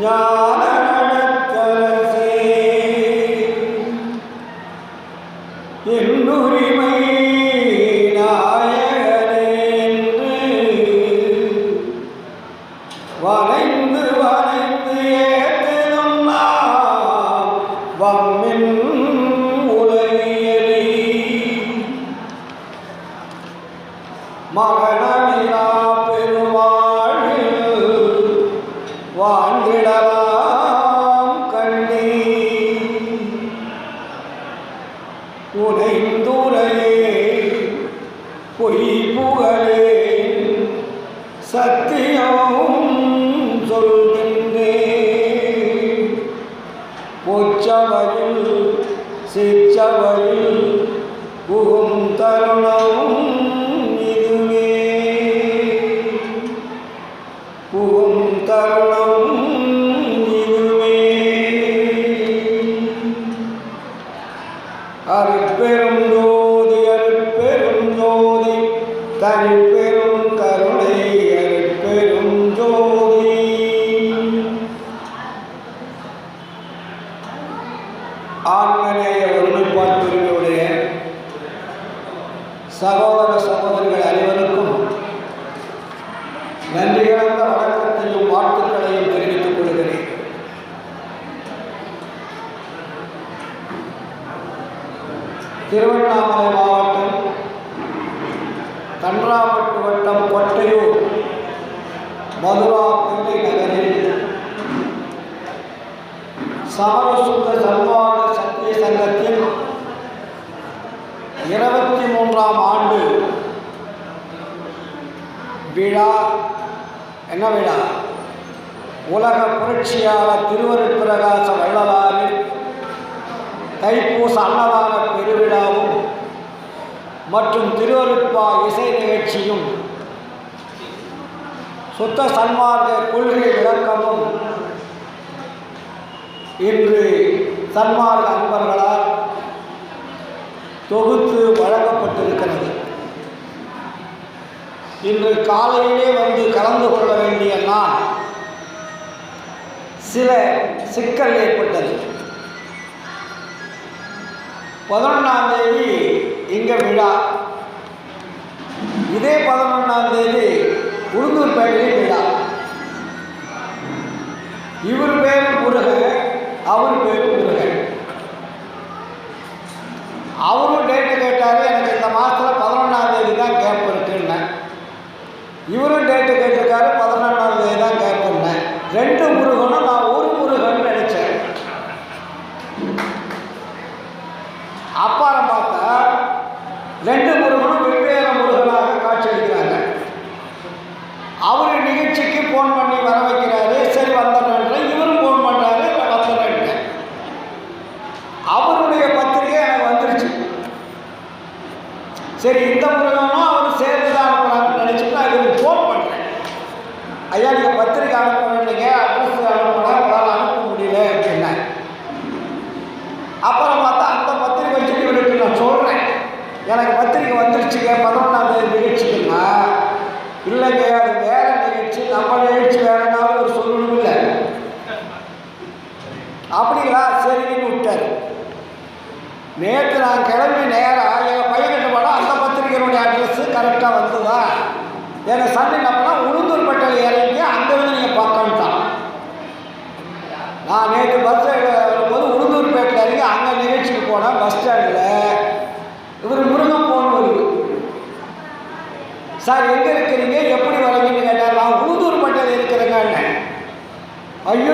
ஞான நடத்தரசே என்னுரிமை நாயகனே என்று வளைந்து வளைந்து ஏற்றினும் நாம் வம்மின் உலகியலி மகனமிலா பெருவாழில் வாழ்ந்திடலாம் கண்டே உனைந்துரையே பொய் புகழே சத்தியம் சொல்கின்றேன் பொச்சவையில் சிச்சவையில் புகும் தருணம் இதுவே புகும் தருணம் இதுவே அருட்பெரும் ஜோதி அருட்பெரும் ஜோதி தனிப்பெரும் கருணை அருட்பெரும் ஜோதி. ஆன்மநேய ஒருமைப்பாட்டுடைய சகோதர சகோதரிகள் அனைவருக்கும் நன்றி கலந்த வணக்கத்தையும் வாழ்த்துக்களையும் தெரிவித்துக் கொள்கிறேன். திருவண்ணாமலை மாவட்டம் கன்றாம்பட்டு வட்டம் கொட்டையூர் மதுரா பிள்ளை நகரில் சமரசுத்த சன்மார்க்க சத்திய சங்கத்தின் 23ஆம் ஆண்டு விழா. என்ன விழா? உலக புரட்சியாளர் திருவருட்பிரகாச வள்ளலாரின் தைப்பூச அன்னதான பெருவிழாவும் மற்றும் திருவருட்பா இசை நிகழ்ச்சியும் சுத்த சன்மார்க்க கொள்கை விளக்கமும் இன்று சன்மார்க்க அன்பர்களால் தொகுத்து வழங்கப்பட்டிருக்கிறது. இன்று காலையிலே வந்து கலந்து கொள்ள வேண்டிய நான் சில சிக்கல் ஏற்பட்டது. 11ஆம் தேதி இங்கே விழா, இதே 11ஆம் தேதி உளுந்தூர்பேட்டையில் விழா. இவர் பேர் முருகன், அவர் பேர் முருகன். அவரும் டேட்டு கேட்டார், எனக்கு இந்த மாதத்தில் 11ஆம் தேதி தான் கேப் இருக்குன்னு. இவரும் டேட்டு கேட்டிருக்காரு, 11ஆம் தேதி தான் கேட்பேன். 2 முருகனும் நான் ஒரு முருகன் நினைச்சேன். அப்பாரம் பார்த்தா 2 முருகனும் வெவ்வேறு முருகனாக காட்சியளிக்கிறாங்க. அவர் நிகழ்ச்சிக்கு ஃபோன் பண்ணி வர வைக்கிறாரு. சரி வந்துடுறேன். இவரும் ஃபோன் பண்ணுறாரு, வந்துடுறேன். அவருடைய பத்திரிகை எனக்கு வந்துருச்சு. சரி இந்த முருகனும் அவர் சேர்ந்து தான் அனுப்புகிறாங்கன்னு நினச்சிட்டு நான் இவருக்கு ஃபோன் பண்ணுறேன். ஐயா நீங்கள் பத்திரிக்கை அனுப்புறீங்க, அட்ரஸ் அனுப்புனா உங்களால் அனுப்ப முடியல அப்படின்னா. அப்புறம் பார்த்தா அந்த பத்திரிக்கை வச்சுட்டு இவருக்கு நான் சொல்கிறேன், எனக்கு பத்திரிக்கை வந்துருச்சுங்க 11ஆம் தேதி நிகழ்ச்சிக்குன்னா. இல்லைங்க அது வேறு நிகழ்ச்சி, நம்ம நிகழ்ச்சி வேறுனாலும் ஒரு சொல்லணும் இல்லை. அப்படிங்களா, சரின்னு விட்டார். நேற்று நான் கிளம்பி நேராக எங்கள் பையன்கிட்ட போனால் அந்த பத்திரிகையினுடைய அட்ரஸ் கரெக்டாக வந்துதா. எனக்கு சண்டை நம்மனா உளுந்தூர்பேட்டையில் இறங்கி அங்கேருந்து நீங்கள் பார்க்கணுட்டான். நான் நேற்று பஸ் வரும்போது உளுந்தூர்பேட்டையில் இறங்கி அங்கே நிகழ்ச்சிக்கு போனேன். பஸ் ஸ்டாண்டில் இவர் முருகன் ஃபோன் வருது. சார் எங்கே இருக்கிறீங்க, எப்படி வரீங்கன்னு கேட்டார். நான் உளுந்தூர்பேட்டையில் இருக்கிறேங்க. ஐயோ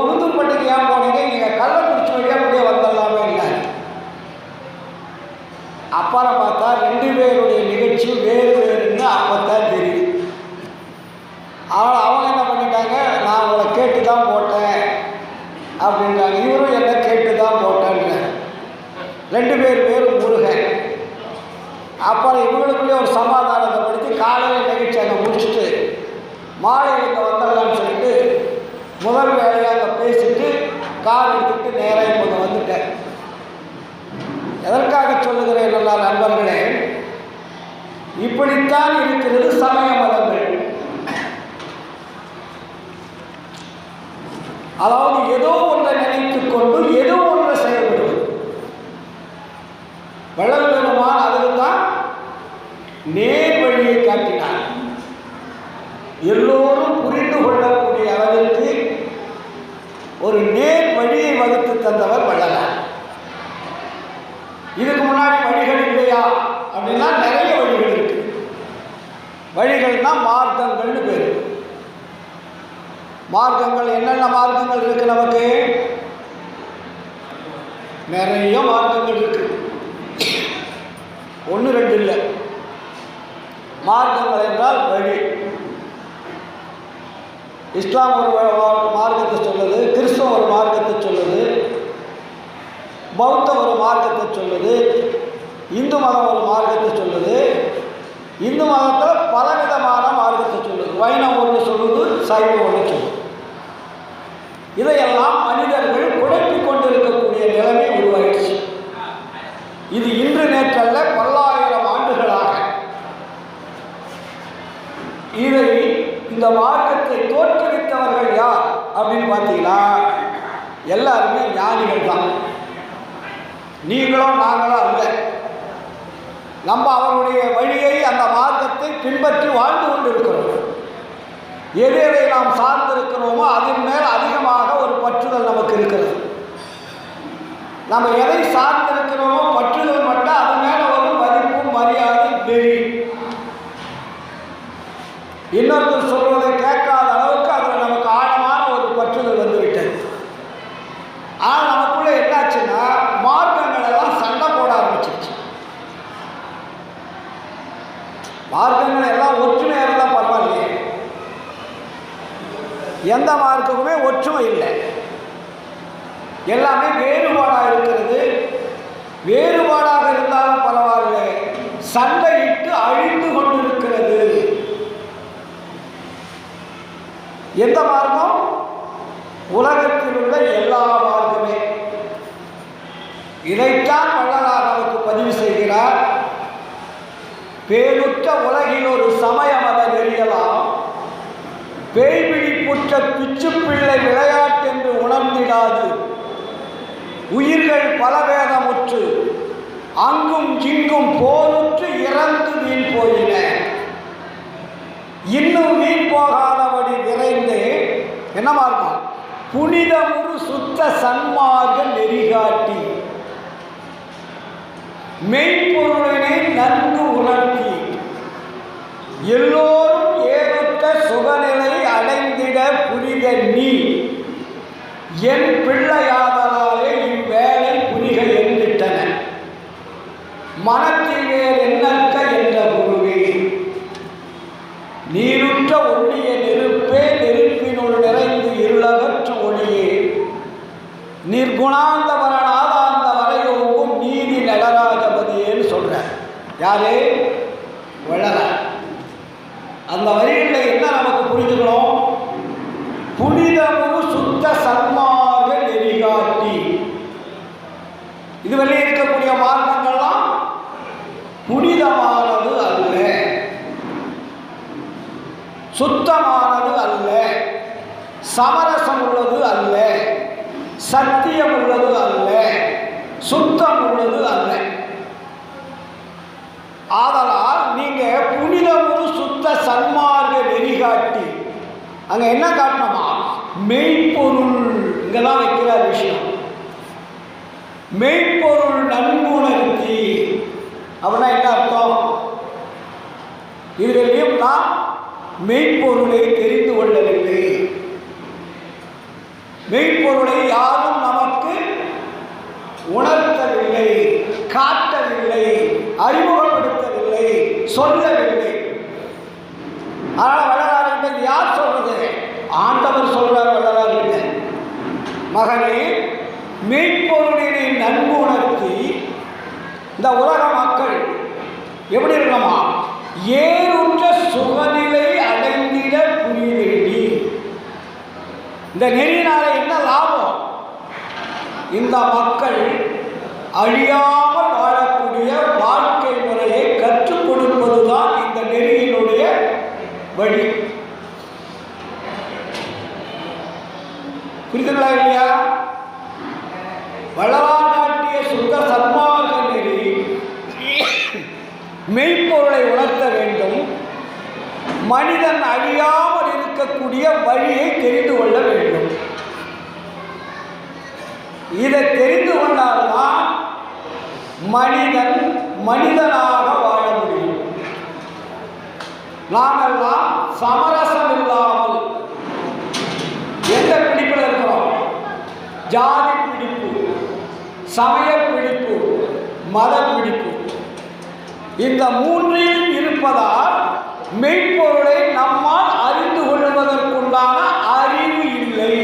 உளுந்தூர்பேட்டைக்கு ஏன் போனீங்க, நீங்கள் கள்ளக்குறிச்சி வழியாக அப்படியே வந்துடலாமே இல்லை. அப்புறம் பார்த்தா 2 பேருடைய நிகழ்ச்சி வேறு வேறுன்னு அப்போத்தான் தெரியும். ஆனால் அவங்க என்ன பண்ணிட்டாங்க, நான் அவங்கள கேட்டு தான் போட்டேன் அப்படின்றாங்க. இவரும் என்ன கேட்டு தான் போட்டேன்னு. 2 பேர் முருகன். அப்புறம் இவங்களுக்குள்ளே ஒரு சமாதானத்தை படுத்தி காலையில் நிகழ்ச்சி அங்கே முடிச்சுட்டு மாலையில் இங்கே வந்துடலான்னு சொல்லிட்டு முதல் வேலையாக அங்கே பேசிட்டு கார் எடுத்துக்கிட்டு நேராக இப்போ வந்துட்டேன். எதற்காக சொல்லுகிறேன் என்றால் நண்பர்களே, இப்படித்தான் இருக்கிறது சமய மதங்கள். அதாவது ஏதோ ஒன்றை நினைத்து கொண்டு ஏதோ ஒன்றை செயல்படுவது. வள்ளல் பெருமான் அதுக்கு தான் நேர் வழியை காட்டினார். எல்லோரும் புரிந்து கொள்ளக்கூடிய அளவிற்கு ஒரு நேர் வழியை வகுத்து தந்தவர் வள்ளலார். இதுக்கு முன்னாடி வழிகள் இல்லையா அப்படின்னா நிறைய வழிகள் இருக்கு. வழிகள்னா மார்க்கங்கள்னு பேர். மார்க்கங்கள் என்னென்ன மார்க்கங்கள் இருக்கு? நமக்கு நிறைய மார்க்கங்கள் இருக்கு. ஒன்று ரெண்டு இல்லை. மார்க்கங்கள் என்றால் வழி. இஸ்லாம் ஒரு மார்க்கத்தை சொல்லுது, கிறிஸ்தவம் ஒரு மார்க்கத்தை சொல்லுது, பௌத்தம் ஒரு மார்க்கத்தை சொல்லுது, இந்து மதம் ஒரு மார்க்கத்தை சொல்லுது. இந்து மதத்தில் பலவிதமான மார்க்கத்தை சொல்லுது. வைணவம் ஒன்று சொல்லுது, சைவம் ஒன்று சொல்லுது. இதையெல்லாம் மனிதர்கள் குழப்பிக் கொண்டிருக்கக்கூடிய நிலைமை உருவாயிடுச்சு. இது இன்று நேற்றல்ல, பல்லாயிரம் ஆண்டுகளாக இதை இந்த மார்க்கத்தை தோற்றுவித்தவர்கள் யார் அப்படின்னு பார்த்தீங்கன்னா எல்லாருமே ஞானிகள் தான். நீங்களும் நாங்களும் அல்ல. நம்ம அவருடைய வழியை, அந்த மார்க்கத்தை பின்பற்றி வாழ்ந்து கொண்டிருக்கிறோம். எது எதை நாம் சார்ந்திருக்கிறோமோ அதன் மேல் அதிகமாக ஒரு பற்றுதல் நமக்கு இருக்கிறது. நம்ம எதை சார்ந்திருக்கிறோமோ பற்றுதல் மட்டும் அது மேலே ஒரு மதிப்பும் மரியாதை வெறி. இன்னொருத்தர் சொல்வதை கேட்காத அளவுக்கு அதில் நமக்கு ஆழமான ஒரு பற்றுதல் வந்துவிட்டது. ஆனால் நமக்குள்ள என்னாச்சுன்னா மார்க்கங்கள் எல்லாம் சண்டை போட ஆரம்பிச்சிருச்சு. மார்க்கங்கள் எல்லாம் ஒற்றுமையாக இருந்தால் பரவாயில்லையே. எந்த மார்க்குமே ஒற்றுமை இல்லை. எல்லாமே வேறுபாடாக இருக்கிறது. வேறுபாடாக இருந்தாலும் பரவாயில்லை, சண்டையிட்டு அழிந்து கொண்டிருக்கிறது. எந்த மார்க்கம்? உலகத்தில் உள்ள எல்லா மார்க்கமே. இதைத்தான் வள்ளலார் நமக்கு பதிவு செய்கிறார். பேருற்ற உலகில் ஒரு சமயம் அதை நெறியலாம், பேய்பிடிப்புற்ற பிச்சு பிள்ளை விளையாட்டென்று உணர்ந்திடாது, உயிர்கள் பலவேதமுற்று அங்கும் இங்கும் போருற்று இறந்து வீண் போயின, இன்னும் வீண் போகாதபடி விரைந்து என்ன மார்க்கம்? புனிதமுறு சுத்த சன்மார்க்க நெறிகாட்டி மெய்ப்பொருளினை நன்கு உணர்த்தி எல்லோரும் ஏறுற்ற சுகநிலை அடைந்திட புரித நீ என் பிள்ளையாதலாலே இவ்வேளை புரிக என்றிட்டன மனத்தில் வேறு என்னற்க என்ற குருவே, நீருற்ற ஒளிய நெருப்பே நெருப்பினுள் நிறைந்து இருளகற்ற ஒளியே, நிர்குணாந்த வரநாதாந்த வரையோவும் நீதி நடராஜபதியேன்னு சொல்றார். யாரு? வள்ளலார். அந்த வரிகளில் என்ன நமக்கு புரிஞ்சுக்கணும்? புனிதமுறு சுத்த சன்மார்க்க நெறிகாட்டி. இதுவரை இருக்கக்கூடிய மார்க்கங்கள்லாம் புனிதமானது அல்ல, சுத்தமானது அல்ல, சமரசம் உள்ளது அல்ல, சத்தியம் உள்ளது அல்ல, சுத்தம் உள்ளது அல்ல. ஆதலால் நீங்க புனிதமுறு சுத்த சன்மார்க்க நெறிகாட்டி, அங்க என்ன காட்டணுமா? மெய்ப்பொருள். இங்கதான் வைக்கிறார் விஷயம். மெய்ப்பொருள் நன்குணர்த்தி அப்படின்னா என்ன அர்த்தம்? இதுலையும் நாம் மெய்ப்பொருளை தெரிந்து கொள்ளவில்லை. மெய்ப்பொருளை யாரும் நமக்கு உணர்த்தவில்லை, காட்டவில்லை, அறிமுகப்படுத்தவில்லை, சொல்லவில்லை. ஆனால் வள்ளலார்கிட்ட யார் சொல்றது? ஆண்டவர் சொல்றார் வள்ளலார்கிட்ட, மகனே மெய்ப்பொருளினை நன்கு உணர்த்தி இந்த உலக மக்கள் எப்படி இருக்கணுமா? ஏறுற்ற சுகநிலை அடைந்திட புரிய வேண்டி. இந்த நெறியினால என்ன லாபம்? இந்த மக்கள் அழியாமல் வாழக்கூடிய வாழ்க்கை முறையை கற்றுக் கொடுப்பதுதான் இந்த நெறியினுடைய வழி. புரியுதுங்களா இல்லையா? வள்ளலார் காட்டிய சுத்த சன்மார்க்க நெறி மெய்ப்பொருளை உணர்த்த வேண்டும். மனிதன் அழியாமல் இருக்கக்கூடிய வழியை தெரிந்து கொள்ள வேண்டும். இதை தெரிந்து கொண்டால்தான் மனிதன் மனிதனாக வாழ முடியும். நாமெல்லாம் சமரசம் இல்லாமல் எந்த பிடிப்பில் இருக்கிறோம்? ஜாதி பிடிப்பு, சமய பிடிப்பு, மத பிடிப்பு, இந்த மூன்றில் இருப்பதால் மெய்ப்பொருளை நம்மால் அறிந்து கொள்வதற்குண்டான அறிவு இல்லை.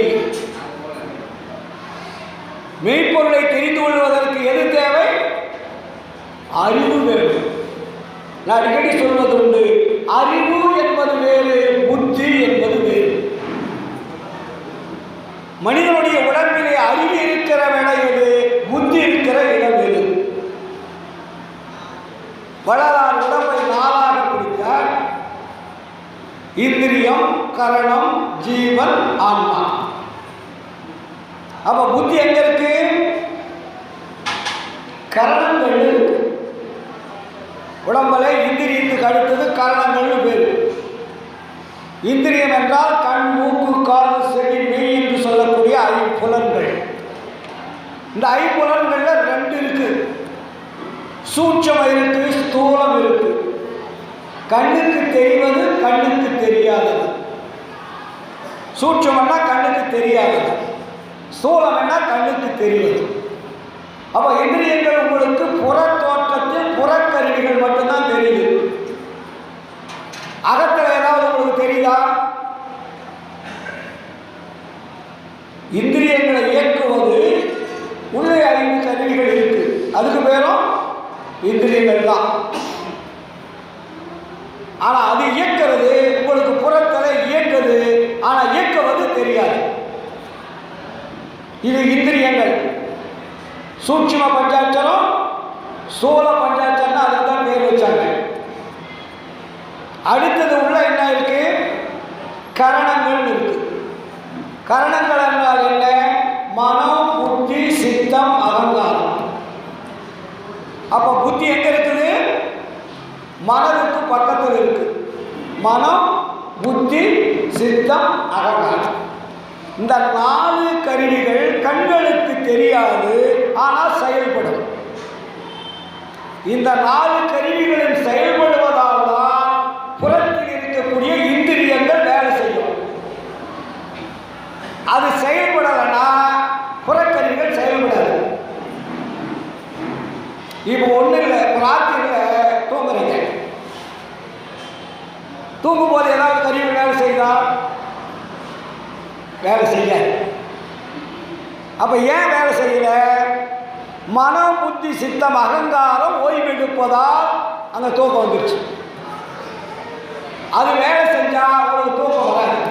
மெய்ப்பொருளை தெரிந்து கொள்வதற்கு எது தேவை? அறிவு வேண்டும். நான் அடிக்கடி சொல்வது உண்டு, அறிவு என்பது வேறு, புத்தி என்பது வேறு. மனிதனுடைய உடம்பிலே அறிவு இருக்கிற இடம் எது, புத்தி இருக்கிற இடம் எது? வள்ளலார் உடம்பை நாளாக பிரித்தார். இந்திரியம், கரணம், ஜீவன், ஆன்மா. அப்ப புத்தி எங்க இருக்கு? கரணங்கள் இருக்கு. உடம்புல இந்திரியத்துக்கு அடுத்தது கரணங்கள்னு பேரு. இந்திரியம் என்றால் கண், மூக்கு, காது, செவி, மெய் என்று சொல்லக்கூடிய ஐம்புலன்கள். இந்த ஐம்புலன்கள்ல ரெண்டு இருக்கு. சூட்சமம் இருக்கு, ஸ்தூலம் இருக்கு. கண்ணுக்கு தெரிவது, கண்ணுக்கு தெரியாதது. சூட்சம்னா கண்ணுக்கு தெரியாதது, ஸ்தூலம்னா கண்ணுக்கு தெரிவது. அப்போ இந்திரியங்கள் உங்களுக்கு புற தோற்றத்தில் புறக்கருவிகள் மட்டும்தான் தெரியுது. அகத்தில் ஏதாவது உங்களுக்கு தெரியுதா? இந்திரியங்களை இயக்குவது உள்ளே 5 கருவிகள் இருக்கு. அதுக்கு பேரும் இந்திரியங்கள் தான். ஆனா அது இயக்கிறது, உங்களுக்கு புறத்தலை இயக்குது, ஆனா இயக்குவது தெரியாது. இது இந்திரியங்கள். சூட்சும பஞ்சாட்சரம், சூல பஞ்சாட்சரம், அதுக்கு தான் பேர் வச்சாங்க. அடுத்தது உள்ள என்ன இருக்கு? கரணங்கள் இருக்கு. கரணங்கள் என்றால் என்ன? மனம், புத்தி, சித்தம், அகங்காரம். அப்ப புத்தி எங்க இருக்குது? மனதுக்கு பக்கத்தில் இருக்கு. மனம், புத்தி, சித்தம், அகங்காரம். இந்த 4 கருவிகள் கண்களுக்கு தெரியாது, ஆனால் செயல்படும். இந்த 4 கருவிகளின் செயல்படுவதால் தான் புறத்தில் இருக்கக்கூடிய இந்திரியங்கள் வேலை செய்யும். அது செயல்படலைன்னா புறக்கருவிகள் செயல்படாது. இப்போ ஒன்றும் இல்லை, ராத்திரியில் தூங்குறீங்க. தூங்கும் போது ஏதாவது கருவி வேலை செய்தா? வேலை செய்யாது. அப்ப ஏன் வேலை செய்யல? மனம், புத்தி, சித்தம், அகங்காரம் ஓய்வெடுப்பதால் அங்க தூக்கம் வந்துருச்சு. அது வேலை செஞ்சா உங்களுக்கு தூக்கம் வராது.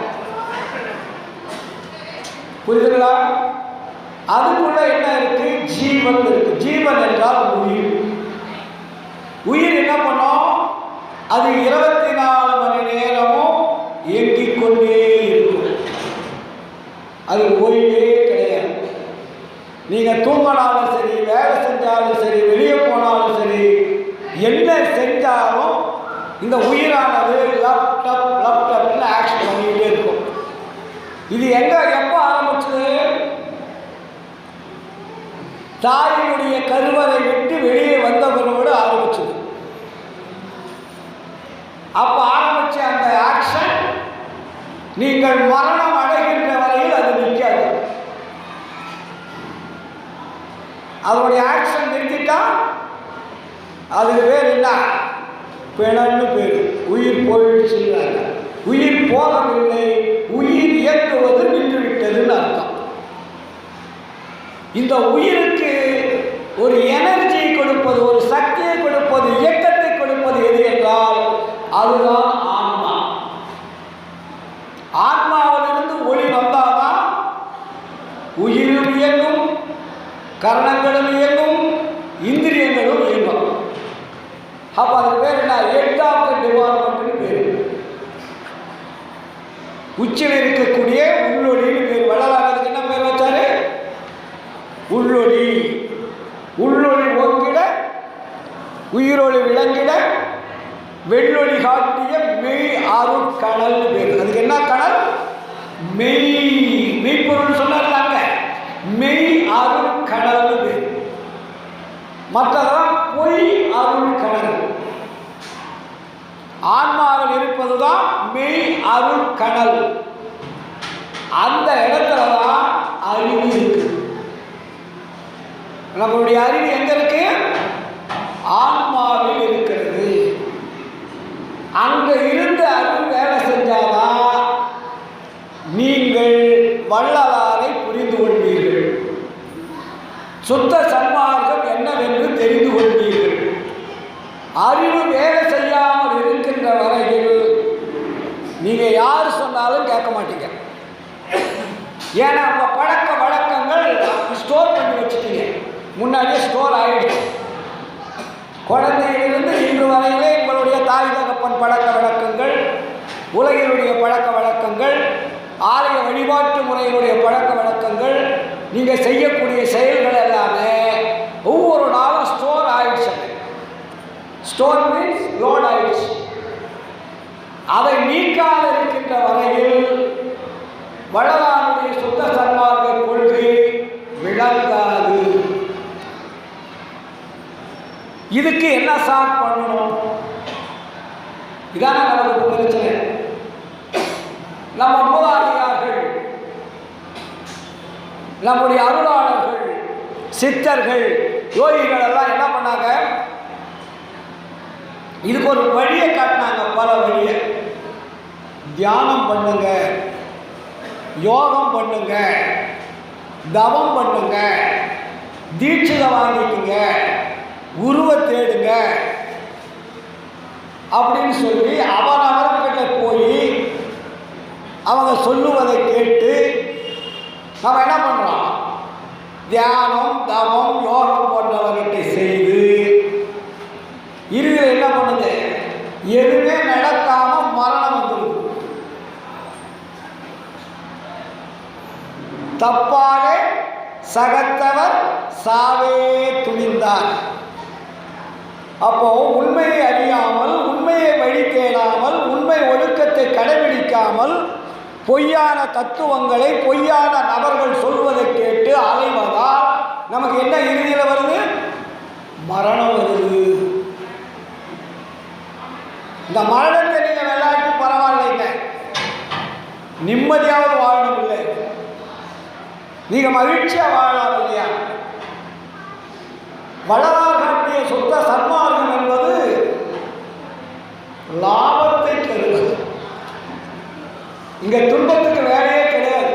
புரியுதுங்களா? அதுக்குள்ள என்ன இருக்கு? ஜீவன் இருக்கு. ஜீவன் என்றால் உயிர். உயிர் என்ன பண்ணும்? அது 24 மணி நேரமும் இயங்கிக் கொண்டே இருக்கும். அது ஓய்வே கிடையாது. நீங்க தூங்கினாலும் சரி, வேலை செஞ்சாலும் சரி, வெளியே போனாலும் சரி, என்ன செஞ்சாலும் இந்த உயிரானது லேப்டாப்ல ஆக்ஷன் பண்ணிக்கிட்டே இருக்கும். இது எங்க எப்போ ஆரம்பிச்சது? தாயினுடைய கருவறை விட்டு வெளியே வந்தவரோடு ஆரம்பிச்சது. அப்ப ஆரம்பிச்ச அந்த ஆக்ஷன் நீங்கள் மரணம் அடைகின்ற வரையில் அது நிற்காது. அதனுடைய ஆக்ஷன் நிறுத்திட்டா அதுக்கு பேர் என்ன? பிணன்னு பேர். உயிர் போயிடுச்சுங்கிறாங்க. உயிர் போகவில்லை, உயிர் இயக்குவது நின்றுவிட்டதுன்னு அர்த்தம். இந்த உயிருக்கு ஒரு எனர்ஜியை கொடுப்பது, ஒரு சக்தியை கொடுப்பது, இயக்கத்தை கொடுப்பது எது என்றால் அதுதான் ஆன்மா. ஆன்மாவிலிருந்து ஒளி வந்தாதான் உயிரும் இயங்கும், கரணங்களும் இயங்கும், இந்திரியங்களும் இயங்கும். அப்ப அதுக்கு பேர் என்ன? ஹெட் ஆஃப் தி டிபார்ட்மெண்ட் பேர். உச்சியில் இருக்கக்கூடிய உள்ளொளின்னு பேர். வள்ளலாருக்கு என்ன வெள்ளொளி காட்டிய மெய் அருட்கணல் பேர். அதுக்கு என்ன கணல்? மெய். மெய்ப்பொருள் சொன்னாங்க, மெய் அருட்கணல் பேர். மற்றதான் பொய் அருட்கணல். ஆன்மாவில் இருப்பதுதான் மெய் அருட்கணல். அந்த இடத்துல தான் அறிவு இருக்கு. நம்மளுடைய அறிவு எங்க இருக்கு? ஆன்மாவில் இருக்கிறது. அங்க இருந்து அறிவு வேலை செஞ்சாதான் நீங்கள் வள்ளலாரை புரிந்து கொள்வீர்கள், சுத்த சன்மார்க்கம் என்னவென்று தெரிந்து கொள்வீர்கள். அறிவு வேலை செய்யாமல் இருக்கின்ற வரையில் நீங்க யார் சொன்னாலும் கேட்க மாட்டீங்க. ஏன்னா உங்க பழக்க வழக்கங்கள் ஸ்டோர் பண்ணி வச்சுட்டீங்க, முன்னாடியே ஸ்டோர் ஆகிடுச்சு. குழந்தையிலிருந்து இன்று வரையிலே உங்களுடைய தாய் தகப்பன் பழக்க வழக்கங்கள், உலகினுடைய பழக்க வழக்கங்கள், ஆலய வழிபாட்டு முறையினுடைய பழக்க வழக்கங்கள், நீங்கள் செய்யக்கூடிய செயல்கள் எல்லாமே ஒவ்வொரு நாளும் ஸ்டோர் ஆயிடுச்சு. ஸ்டோர் மீன்ஸ் லோட் ஆயிடுச்சு. அதை நீக்காத இருக்கின்ற வரையில் வள்ளலாருடைய சுத்த சன்மார்க்க கொள்கை விளங்காது. இதுக்கு என்ன சார் பண்ணணும்? இதான நமக்கு பிரச்சனை. நம்ம மூதாதையார்கள், நம்முடைய அருளாளர்கள், சித்தர்கள், யோகிகள் எல்லாம் என்ன பண்ணாங்க? இதுக்கு ஒரு வழியை காட்டினாங்க, பல வழியை. தியானம் பண்ணுங்க, யோகம் பண்ணுங்க, தவம் பண்ணுங்க, தீட்சிதை வாங்கிக்குங்க, குருவை தேடுங்க அப்படின்னு சொல்லி அவர்கிட்ட போய் அவங்க சொல்லுவதை கேட்டு நம்ம என்ன பண்ணுறோம்? தியானம், தவம், யோகம் போன்றவர்கிட்ட செய்து இறுதியில் என்ன பண்ணுது? எதுவுமே நடக்காம மரணம் வந்துடுது. தப்பாக சகத்தவர் சாவே துணிந்தார். அப்போ உண்மையை அறியாமல், உண்மையை வழி தேடாமல், உண்மை ஒழுக்கத்தை கடைபிடிக்காமல் பொய்யான தத்துவங்களை பொய்யான நபர்கள் சொல்வதை கேட்டு அலைவதால் நமக்கு என்ன இறுதியில் வருது? மரணம் வருது. இந்த மரணத்தை நீங்கள் விளையாட்டு பரவாயில்லைங்க, நிம்மதியாவது வாழணும் இல்லை, நீங்க மகிழ்ச்சியா வாழலாம் இல்லையா? வள்ளலார் காட்டிய சுத்த சன்மார்க்கம் என்பது லாபத்தை தருவது. இங்க துன்பத்துக்கு வேலையே கிடையாது.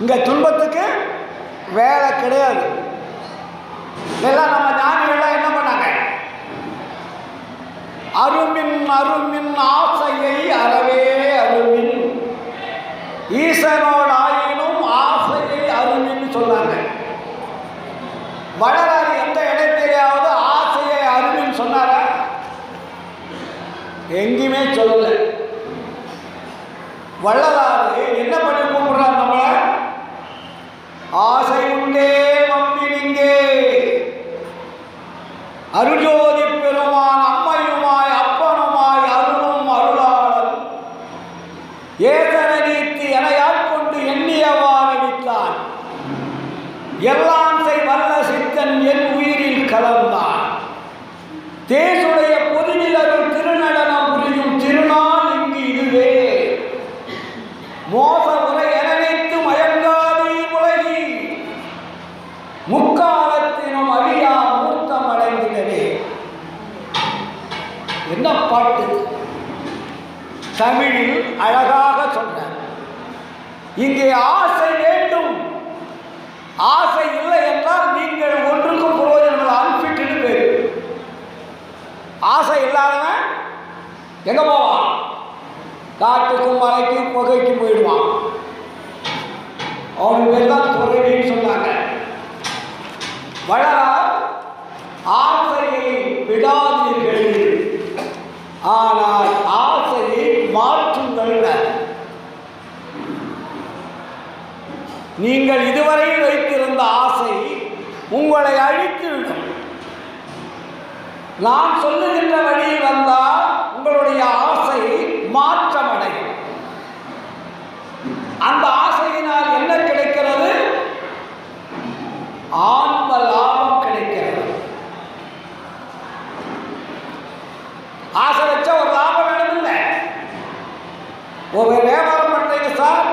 இங்க துன்பத்துக்கு வேலை கிடையாது. எல்லாம் நம்ம ஞானிகள்லாம் என்ன பண்ணாங்க? அருமின் அருமின் ஆசையை அறவே அருமின், ஈசனோடு ஆயினும் ஆசையை அருமின்னு சொன்னாங்க. வள்ளலார் எந்த இடத்திலேயாவது ஆசையை அருமின்னு சொன்னாரா? எங்கேயுமே சொல்லல. வள்ளலார் என்ன பண்ணி கூப்பிடுறார் நம்மள? ஆசை உண்டே மம்பினிங்கே அருஜோதி பெருமான் அம்மையுமாய் அப்பனுமாய் அருளும் அருளாளன் ஏதனை நீத்து என யாட்கொண்டு எண்ணியவாறடித்தான், எல்லாம் செய் வல்ல சித்தன் என் உயிரில் கலந்தான், தேசுடைய பொதுவில் அருள் திருநடனம் புரியும் திருநாள் இங்கு இதுவே, மோச உரை என நினைத்து மயங்காதே உலகி, முக்காலத்தினும் அழியா மூர்த்தம் அடைந்திடவே. என்ன பாட்டு! தமிழில் அழகாக சொன்னார். இங்கே ஆசை வேண்டும். ஆசை இல்லை என்றால் நீங்கள் ஒன்றுக்கும் பிரயோஜனம் அன்பிட்டு பேர். ஆசை இல்லாதவன் எங்க போவான்? காட்டுக்கும் மலைக்கும் புகைக்கும் போயிடுவான். அவனுக்கு பேர் தான் துறவின்னு சொன்னாங்க. வள்ளலார் ஆசையை விடாதீர்கள், ஆனால் ஆசையை மாற்றுங்கள். நீங்கள் இதுவரையில் வைத்திருந்த ஆசை உங்களை அழித்துவிடும். நான் சொல்லுகின்ற வழியில் வந்தால் உங்களுடைய ஆசை மாற்றமடையும். அந்த ஆசையினால் என்ன கிடைக்கிறது? ஆன்ம லாபம் கிடைக்கிறது. ஆசை வச்சா ஒரு லாபம் வேணும் இல்லை? ஒரு வியாபாரம் பண்றீங்க சார்,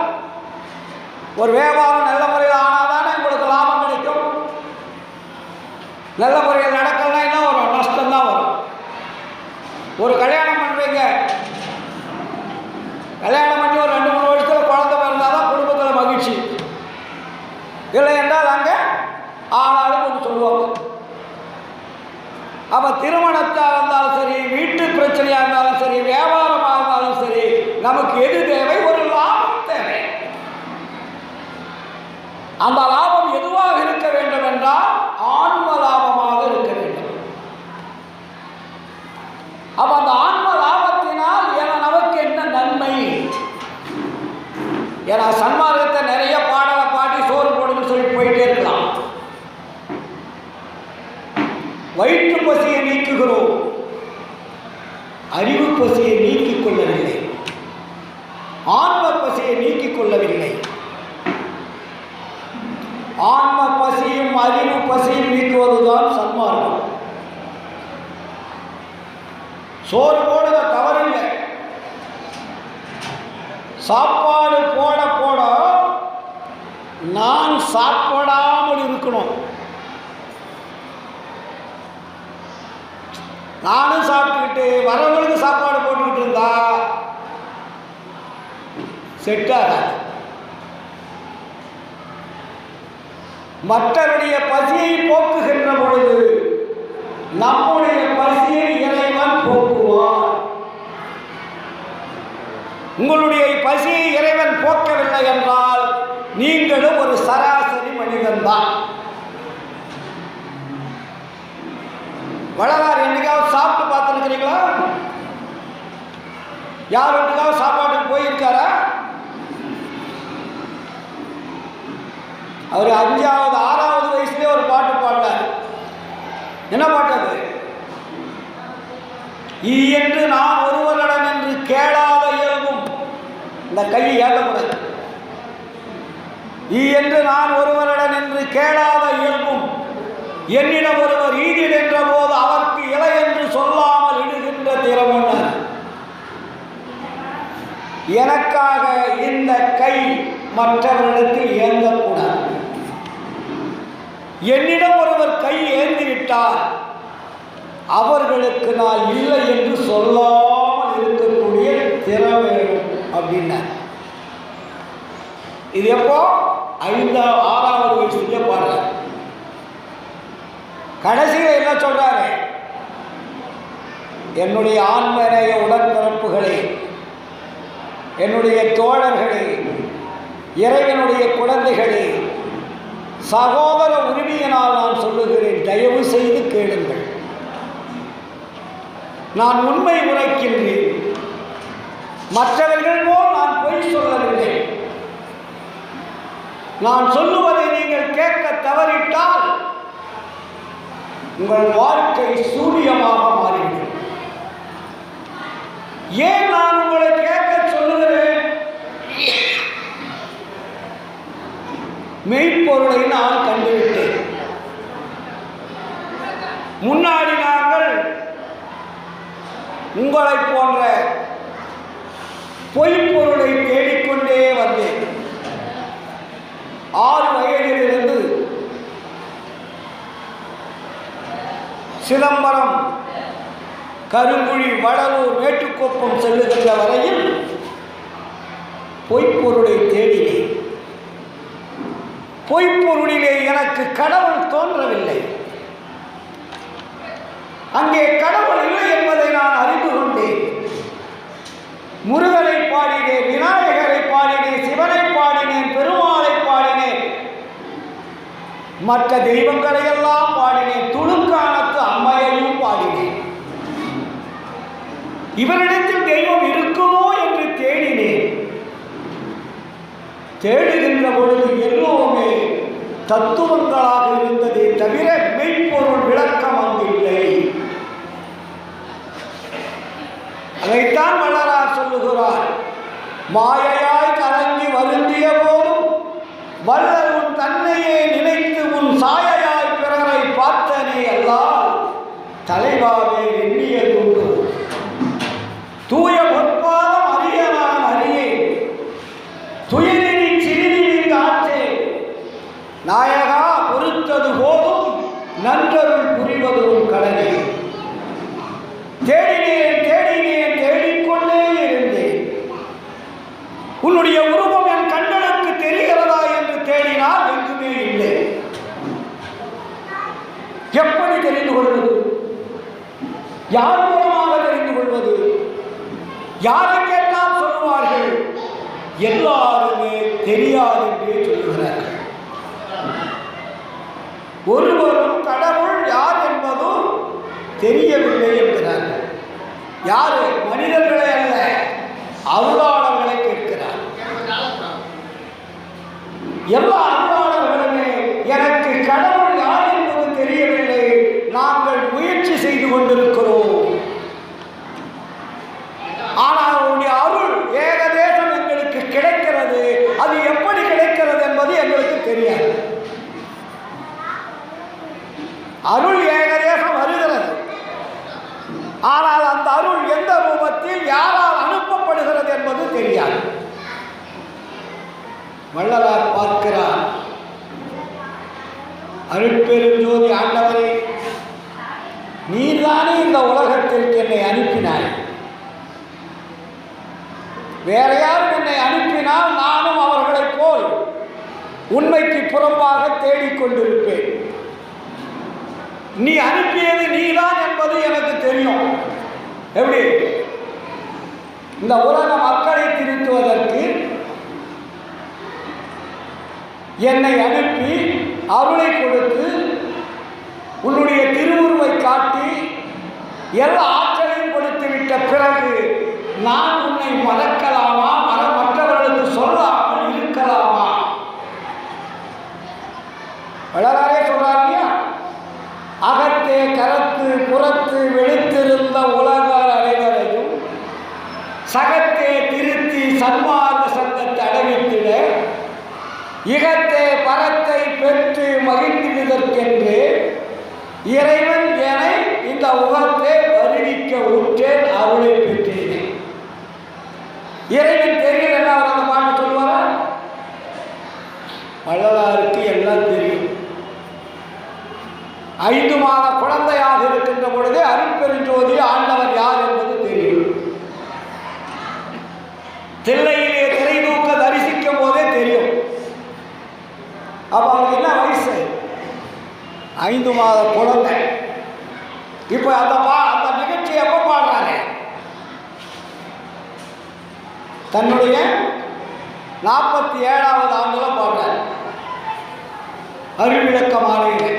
ஒரு வியாபாரம் நல்ல முறையில் ஆனாதானே உங்களுக்கு லாபம் கிடைக்கும். நல்ல முறையில் நடக்கலன்னா என்ன வரும்? நஷ்டம்தான் வரும். ஒரு கல்யாணம் பண்றீங்க, கல்யாணம் பண்ணி ஒரு 2-3 வருஷத்தில் குழந்தை பிறந்தால் தான் குடும்பத்தில் மகிழ்ச்சி. இல்லை என்றால் அங்கே ஆனாலும் கொஞ்சம் சொல்லுவாங்க. அப்போ திருமணத்தாக இருந்தாலும் சரி, வீட்டு பிரச்சனையாக இருந்தாலும் சரி, வியாபாரமாக இருந்தாலும் சரி, நமக்கு எது தேவை? ஒரு லாபம் தேவை. அந்த லாபம் எதுவாக இருக்க வேண்டும் என்றால் ஆன்ம லாபமாக இருக்க வேண்டும். அப்ப அந்த ஆன்ம லாபத்தினால் நமக்கு என்ன நன்மை? ஏன்னா சன்மார்க்கத்தை நிறைய பாடலை பாடி சோறு போடுன்னு சொல்லி போயிட்டே இருக்கலாம். வயிற்று பசியை நீக்குகிறோம், அறிவு பசியை நீக்கிக் கொள்ளவில்லை, ஆன்ம பசியை நீக்கிக் கொள்ளவில்லை. ஆன்ம பசியும் அறிவு பசியும் நீக்குவதுதான் சன்மார்க்கம். சோறு போடுற தவறில்லை, சாப்பாடு போட போட நான் சாப்பிடாமல் இருக்கணும். நானும் சாப்பிட்டுக்கிட்டு வரவங்களுக்கு சாப்பாடு போட்டுக்கிட்டு இருந்தா செட் ஆகாது. மற்றவருடைய பசியை போக்குகின்ற பொழுது நம்முடைய பசியை இறைவன் போக்குவார். உங்களுடைய பசியை இறைவன் போக்கவில்லை என்றால் நீங்களும் ஒரு சராசரி மனிதன்தான். வளரார் என்னைக்காவது சாப்பிட்டு பார்த்துருக்கிறீங்களா? யார் வீட்டுக்காவது சாப்பாட்டுக்கு போயிருக்காரா? அவர் 5வது 6வது வயசுலேயே ஒரு பாட்டு பாடினார். என்ன பாட்டு அது? ஈ என்று நான் ஒருவரிடம் என்று கேளாத இயல்பும். இந்த கையை ஏற்றக்கூடாது. ஈ என்று நான் ஒருவரிடம் என்று கேளாத இயல்பும் என்னிடம் ஒருவர் ஈதில் என்ற போது அவருக்கு இலை என்று சொல்லாமல் இடுகின்ற திறமுன்னர். எனக்காக இந்த கை மற்றவரிடத்தில் ஏந்தக்கூடாது. என்னிடம் ஒருவர் கை ஏந்திவிட்டார் அவர்களுக்கு நான் இல்லை என்று சொல்லாமல் இருக்கக்கூடிய திறமை அப்படின்னார். இது எப்போ? 5-6வது வயசுலேயே பாடுறார். கடைசியில் என்ன சொல்றாரு? என்னுடைய ஆன்மநேய உடன்பிறப்புகளே, என்னுடைய தோழர்களே, இறைவனுடைய குழந்தைகளே, சகோதர உரிமையினால் நான் சொல்லுகிறேன், தயவு செய்து கேளுங்கள். நான் உண்மை உரைக்கின்றேன். மற்றவர்கள் போல் நான் பொய் சொல்லவில்லை. நான் சொல்லுவதை நீங்கள் கேட்க தவறிட்டால் உங்கள் வாழ்க்கை சூரியமாக மாறிவிடும். ஏன் நான் உங்களை கேட்க சொல்லுகிறேன்? மெய்ப்பொருளை நான் கண்டுவிட்டேன். முன்னாடி நாங்கள் உங்களை போன்ற பொய்ப்பொருளை தேடிக்கொண்டே வந்தேன். 6 வயதிலிருந்து சிதம்பரம், கருங்குழி, வடலூர், மேட்டுக்கோப்பம் செல்லுகின்ற வரையில் பொய்ப்பொருளை தேடினேன். பொய்ப்பொருளிலே எனக்கு கடவுள் தோன்றவில்லை. அங்கே கடவுள் இல்லை என்பதை நான் அறிந்து கொண்டேன். முருகனை பாடினேன், விநாயகரை பாடினேன், சிவனை பாடினேன், பெருமாளை பாடினேன், மற்ற தெய்வங்களை எல்லாம் பாடினேன், துணுக்கானத்து அம்மையையும் பாடினேன். இவரிடத்தில் தெய்வம் இருக்குமோ என்று தேடினேன். தேடுகின்ற பொழுது எல்லோருமே தத்துவங்களாக இருந்ததே தவிர மெய்ப்பொருள் விளக்கம் அங்கில்லை. அதைத்தான் வள்ளலார் சொல்லுகிறார். மாயையாய் கலங்கி வருந்திய போதும் வள்ளல் உன் தன்னையே நினைத்து உன் சாயையாய் பிறரை பார்த்தனே அல்லால் தலைவாவே எண்ணியதுண்டு. தூய பொற்பாதம் அறிய நான் அறியேன், துயரினி சிறிதில் ஆற்றேன். நாயகா பொறுத்தது போதும் நன்றருள் புரிவதும் கடனே. தேடினேன் தேடினேன் தேடிக்கொண்டே இருந்தேன். உன்னுடைய உருவம் என் கண்களுக்கு தெரிகிறதா என்று தேடினால் எங்குமே இல்லை. எப்படி தெரிந்து கொள்வது? யார் மூலமாக தெரிந்து கொள்வது? யாரை கேட்டால் சொல்லுவார்கள்? எல்லாருமே தெரியாது என்றே சொல்லுகிறார்கள். ஒருவரும் கடவுள் யார் என்பதும் தெரியவில்லை என்கிறார்கள். யாரு? மனிதர்களை அல்ல, அருளாளர்களை கேட்கிறார். எல்லா அருளாளர்களுமே எனக்கு கடவுள் யார் என்பது தெரியவில்லை, நாங்கள் முயற்சி செய்து கொண்டிருக்கிறோம், ஆனால் அவருடைய அருள் ஏகதேசம் எங்களுக்கு கிடைக்கிறது. அது எப்படி கிடைக்கிறது என்பது எங்களுக்கு தெரியாது. அருள் ஏகதேசம் வருகிறது, ஆனால் அந்த அருள் எந்த ரூபத்தில் யாரால் அனுப்பப்படுகிறது என்பது தெரியாது. வள்ளலார் பார்க்கிறார், அருட்பெருஞ்சோதி ஆண்டவரே, நீதானே இந்த உலகத்திற்கு என்னை அனுப்பினாய். வேற யாரும் என்னை அனுப்பினால் நானும் அவர்களைப் போல் உண்மைக்கு புறம்பாக தேடிக்கொண்டிருப்பேன். நீ அனுப்பியது நீதான் என்பது எனக்கு தெரியும். எப்படி? இந்த உலக மக்களை திருத்துவதற்கு என்னை அனுப்பி அருளை கொடுத்து உன்னுடைய திருவுருவை காட்டி எல்லா ஆற்றலையும் கொடுத்து விட்ட பிறகு நான் உன்னை மறக்கலாமா? மற்றவர்களுக்கு சொல்லாமல் இருக்கலாமா? வள்ளலாரே சொல்றார் இல்லையா, அகத்தே கரத்து புறத்து வெளுத்திருந்த உலகார் அனைவரையும் சகத்தே திருத்தி சன்மார்க்க சங்கத்தை அடைவித்திட இகத்தே பரத்தை பெற்று மகிழ்ந்திடுதற்கென்று இறைவன் என இந்த உகத்தை வருவிக்க உற்றேன், அருளை பெற்றேன். இறைவன் தெரியல, அவர் அந்த பாட்டு சொல்லுவாரா? வள்ளலாருக்கு எல்லாம் தெரியும். 5 மாத குழந்தையாக இருக்கின்ற பொழுது அருட்பெருஞ்சோதி ஆண்டவர் யார் என்பது தெரியும். தில்லையிலே திரை தூக்க தரிசிக்கும் போதே தெரியும். அப்ப அவருக்கு என்ன வயசு? 5 மாத குழந்தை. இப்ப அந்த நிகழ்ச்சி எப்ப பாடுறாங்க? தன்னுடைய 47வது ஆண்டுல பாடுறார். அறிவிளக்க மாலையிலே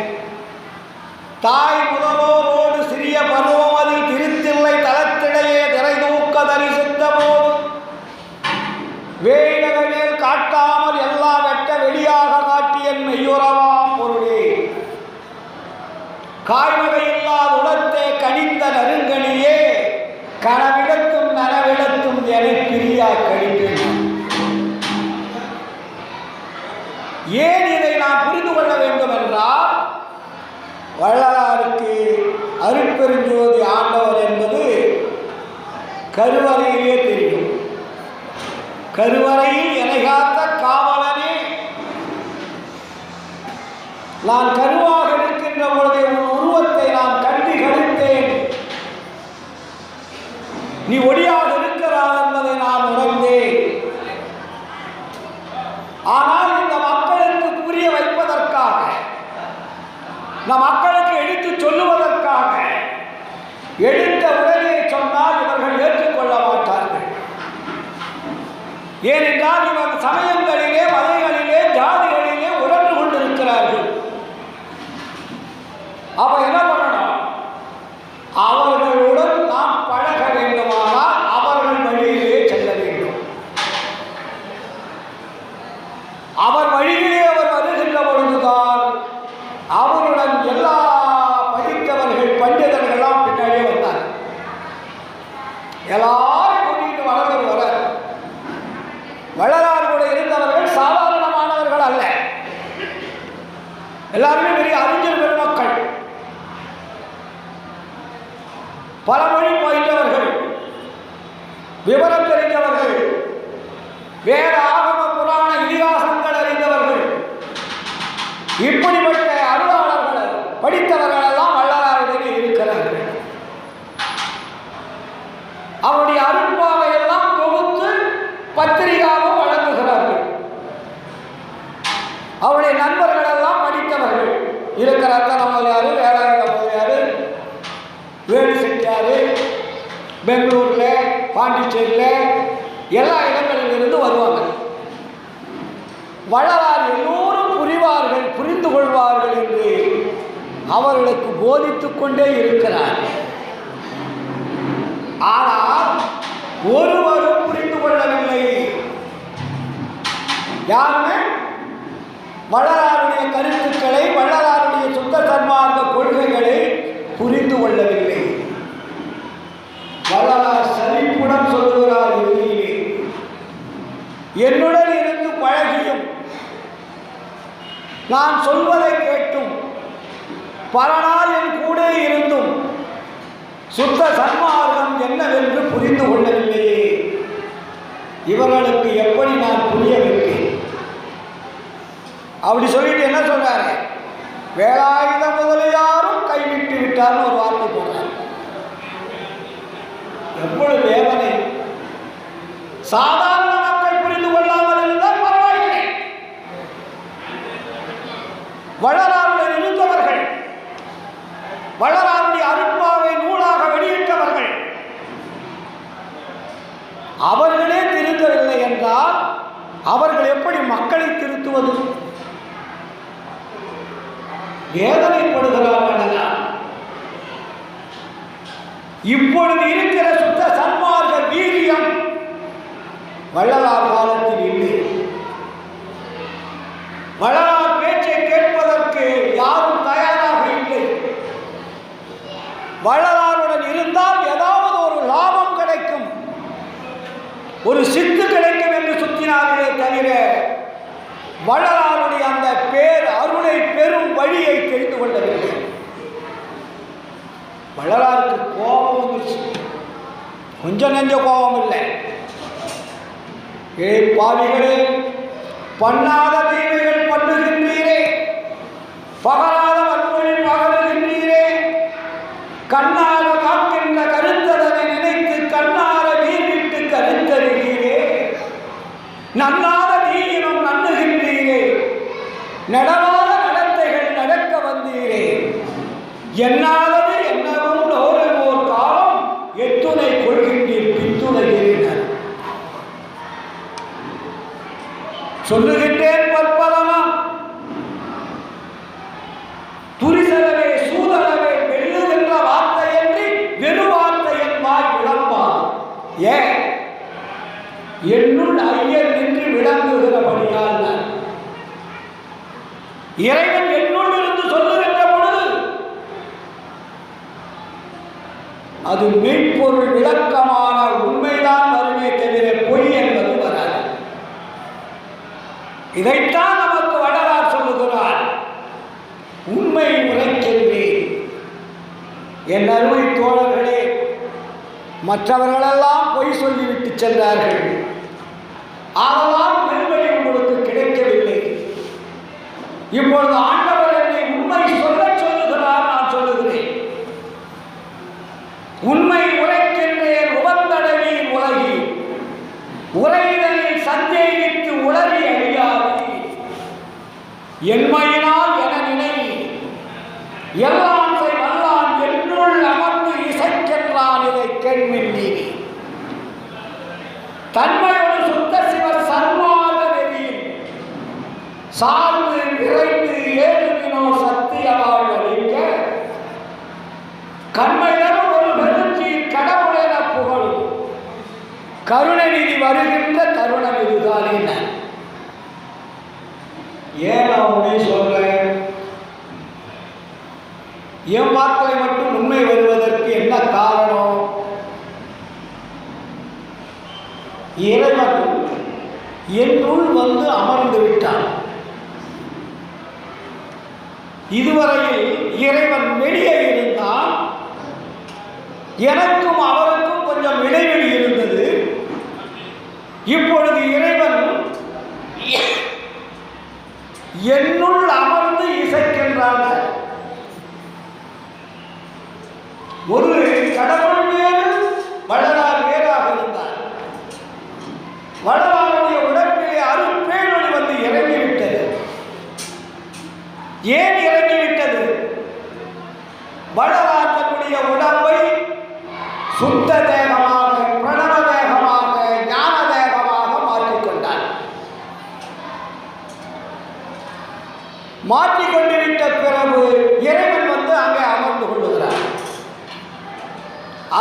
தாய் முதல்வோரோடு சிறிய பருவம் அதில் திருத்தில்லை தளத்திடையே திரை தூக்க தரிசித்த போது வேய்நகரில் காட்டாமல் எல்லாம் வெட்ட வெளியாக காட்டிய மெய்யுறவாம் பொருளே காய்வகை இல்லாத உலத்தே கனிந்த நறுங்கனியே கனவிடத்தும் நனவிடத்தும் என பிரியா கழிக்கின்றன. ஏன் இதை நாம் புரிந்து கொள்ள வேண்டும் என்றால், வள்ளலாருக்கு அருட்பெருஞ்சோதி ஆண்டவர் என்பது கருவறையிலே தெரியும். கருவறையில் என்னை காத்த காவலனே, நான் கருவாக இருக்கின்ற பொழுதே உன் உருவத்தை நான் கண்டு கழித்தேன், நீ ஒளியாக இருக்கிறார் என்பதை நான் உணர்ந்தேன். ஆனால் இந்த மக்களுக்கு புரிய வைப்பதற்காக, நம் மக்களுக்கு எடுத்து சொல்லுவதற்காக, எடுத்த உடனே சொன்னால் இவர்கள் ஏற்றுக்கொள்ள மாட்டார்கள். ஏனென்றால் இவர்கள் சமயங்களிலே, மதங்களிலே, ஜாதிகளிலே உணர்ந்து கொண்டிருக்கிறார்கள். அப்ப என்ன பண்ணணும்? அவர்களுடன் நாம் பழக வேண்டுமானால் அவர்கள் வழியிலே செல்ல வேண்டும். அவர் வழியிலே அவர் வருகின்ற பொழுதுதான் அவருடன் எல்லா படித்தவர்கள் பண்டிதர்கள்லாம் பின்னாடியே வந்தார். எல்லா எல்லாருமே பெரிய அறிஞர் பெருமக்கள், பல மொழி பயின்றவர்கள், விவரம் தெரிந்தவர்கள், வேத ஆகம புராண இதிகாசங்கள் அறிந்தவர்கள். இப்படிப்பட்ட அருளாளர்கள் படித்தவர்கள் எல்லாம் வள்ளலாருடைய இருக்கிறார்கள். அவருடைய அருட்பாவை எல்லாம் தொகுத்து பத்திரிகாவும் வழங்குகிறார்கள். அவருடைய நண்பர்கள் எல்லாம் படித்தவர்கள் இருக்கிறார். நம்மளாரு, வேளாண் முதலியார், வேலு செட்டியார், பெங்களூரில், பாண்டிச்சேரியில், எல்லா இடங்களிலிருந்து வருவாங்க. வள்ளலார் எல்லோரும் புரிவார்கள், புரிந்து கொள்வார்கள் என்று அவர்களுக்கு போதித்துக் கொண்டே இருக்கிறார். ஆனால் ஒருவரும் புரிந்து கொள்ளவில்லை. யாருமே வள்ளலாருடைய கருத்துக்களை, வள்ளலாருடைய சுத்த சன்மார்க்க கொள்கைகளை புரிந்து கொள்ளவில்லை. வள்ளலார் சரிப்புடன் சொல்லுகிறார் இறுதியிலே, என்னுடன் இருந்து பழகியும் நான் சொல்வதை கேட்டும் பல நாள் என் கூட இருந்தும் சுத்த சன்மார்க்கம் என்னவென்று புரிந்து கொள்ளவில்லையே, இவர்களுக்கு எப்படி நான் புரிய வைப்பேன்? அப்படி சொல்லிட்டு என்ன சொல்றாரு? வேலாயுத முதலியாரும் கைவிட்டு விட்டார்னு ஒரு வார்த்தை போடுறார். எவ்வளவு வேதனை! சாதாரண மக்கள் புரிந்து கொள்ளாமல் இருந்தால் பரவாயில்லை. வள்ளலாருடன் இருந்தவர்கள், வள்ளலாருடைய அருட்பாவை நூலாக வெளியிட்டவர்கள், அவர்களே திருந்தவில்லை என்றால் அவர்கள் எப்படி மக்களை திருத்துவது? வேதனைப்படுகிறார்கள். இப்பொழுது இருக்கிற சுத்த சன்மார்க்க வீரியம் வள்ளலார் காலத்தில் இல்லை. வள்ளலார் பேச்சை கேட்பதற்கு யாரும் தயாராக இல்லை. வள்ளலாருடன் இருந்தால் ஏதாவது ஒரு லாபம் கிடைக்கும், ஒரு சித்து கிடைக்கும் என்று சுற்றினார்களே தவிர வள்ளலாருடைய அந்த பேர் அருளை பெரும் வழியை தெரிந்து கொள்ளவில்லை. வள்ளலாருக்கு கோபம் வந்துச்சு, கொஞ்சம் நெஞ்ச கோபம் இல்லை. ஏ பாவிகளே, பண்ணாத தீமைகள் பண்ணுகின்றீரே, பகலாத வன்மொழி பகருகின்றீரே, கண்ணாக காக்கின்ற கருத்ததனை நினைத்து கண்ணார நீர்விட்டு கருத்தருகிறே, நன்னாத தீயினம் நண்ணுகின்றீரே, நடவாத நடத்தைகள் நடக்க வந்தீரே, என்னாவது என்னவும் ஓர் காலம் எத்துணை கொள்கின்றீர் பித்துணைகிறீர்கள். சொல்லுகின்றேன் பற்பலனா, துரிசலவே சூதலவே வெல்லுகின்ற வார்த்தையன்றி வெறு வார்த்தை என் வாய் விளம்பாது. ஏன்? என்னுள் ஐயர் நின்று விளங்குகிறபடியால் இறைவன் என்னுள் இருந்து சொல்லுகின்ற பொழுது அது மெய்ப்பொருள் விளக்கமான உண்மைதான் வருமே தவிர பொய் என்பது வராது. இதைத்தான் நமக்கு வள்ளலார் சொல்லுகிறார். உண்மை உரைக்கின்றேன். என் அருமை தோழர்களே, மற்றவர்களெல்லாம் பொய் சொல்லிவிட்டு சென்றார்கள். அதெல்லாம் நெல்வழி உங்களுக்கு கிடைக்கவில்லை. இப்பொழுது ஆண்டவர் என்னை உண்மை சொல்ல சொல்லுகிறார். நான் சொல்லுகிறேன், உண்மை உரைக்கின்றேன். உவந்தடவின் உலகி உரைதலில் சந்தேகித்து உளறி அறியாது என்மையினால் என நினை எல்லாம் வல்லான் என்னுள் அமர்ந்து இசைக்கின்றான். இதை கேள்வின் நீதி தன்மையோடு சுத்த சிவ சன்மார்க்க நெறியில் சார்ந்து விரைந்து ஏழுவினோ சத்தியவாழ் அளிக்க கண்மையிலும் ஒரு பெருஞ்சி கடவுளென புகழும் கருணநிதி வருகின்ற தருணம் இதுதான். என்ன ஏன் நான் உண்மை சொல்றேன்? என் வார்த்தை மட்டும் உண்மை வருவதற்கு என்ன காரணம்? இறைவன் என்னுள் வந்து அமர்ந்து விட்டான். இதுவரையில் இறைவன் வெளியே இருந்தான், எனக்கும் அவருக்கும் கொஞ்சம் இடைவெளி இருந்தது. இப்பொழுது இறைவன் என்னுள் அமர்ந்து இசைக்கின்றான். ஒரு கடவுள் வேறு, வள்ளலார் வேறாக இருந்தார். வள்ளலாருடைய உடம்பிலே அருட்பேரொளி வந்து இறங்கிவிட்டது. ஏன் இறங்கிவிட்டது? வள்ளலார் தன்னுடைய உடம்பை சுத்த தேகமாக, பிரணவ தேகமாக, ஞான தேகமாக மாற்றிக்கொண்டார். மாற்றிக்கொண்டு விட்ட பிறகு இறைவன் வந்து அங்கே அமர்ந்து கொள்ளுகிறார்.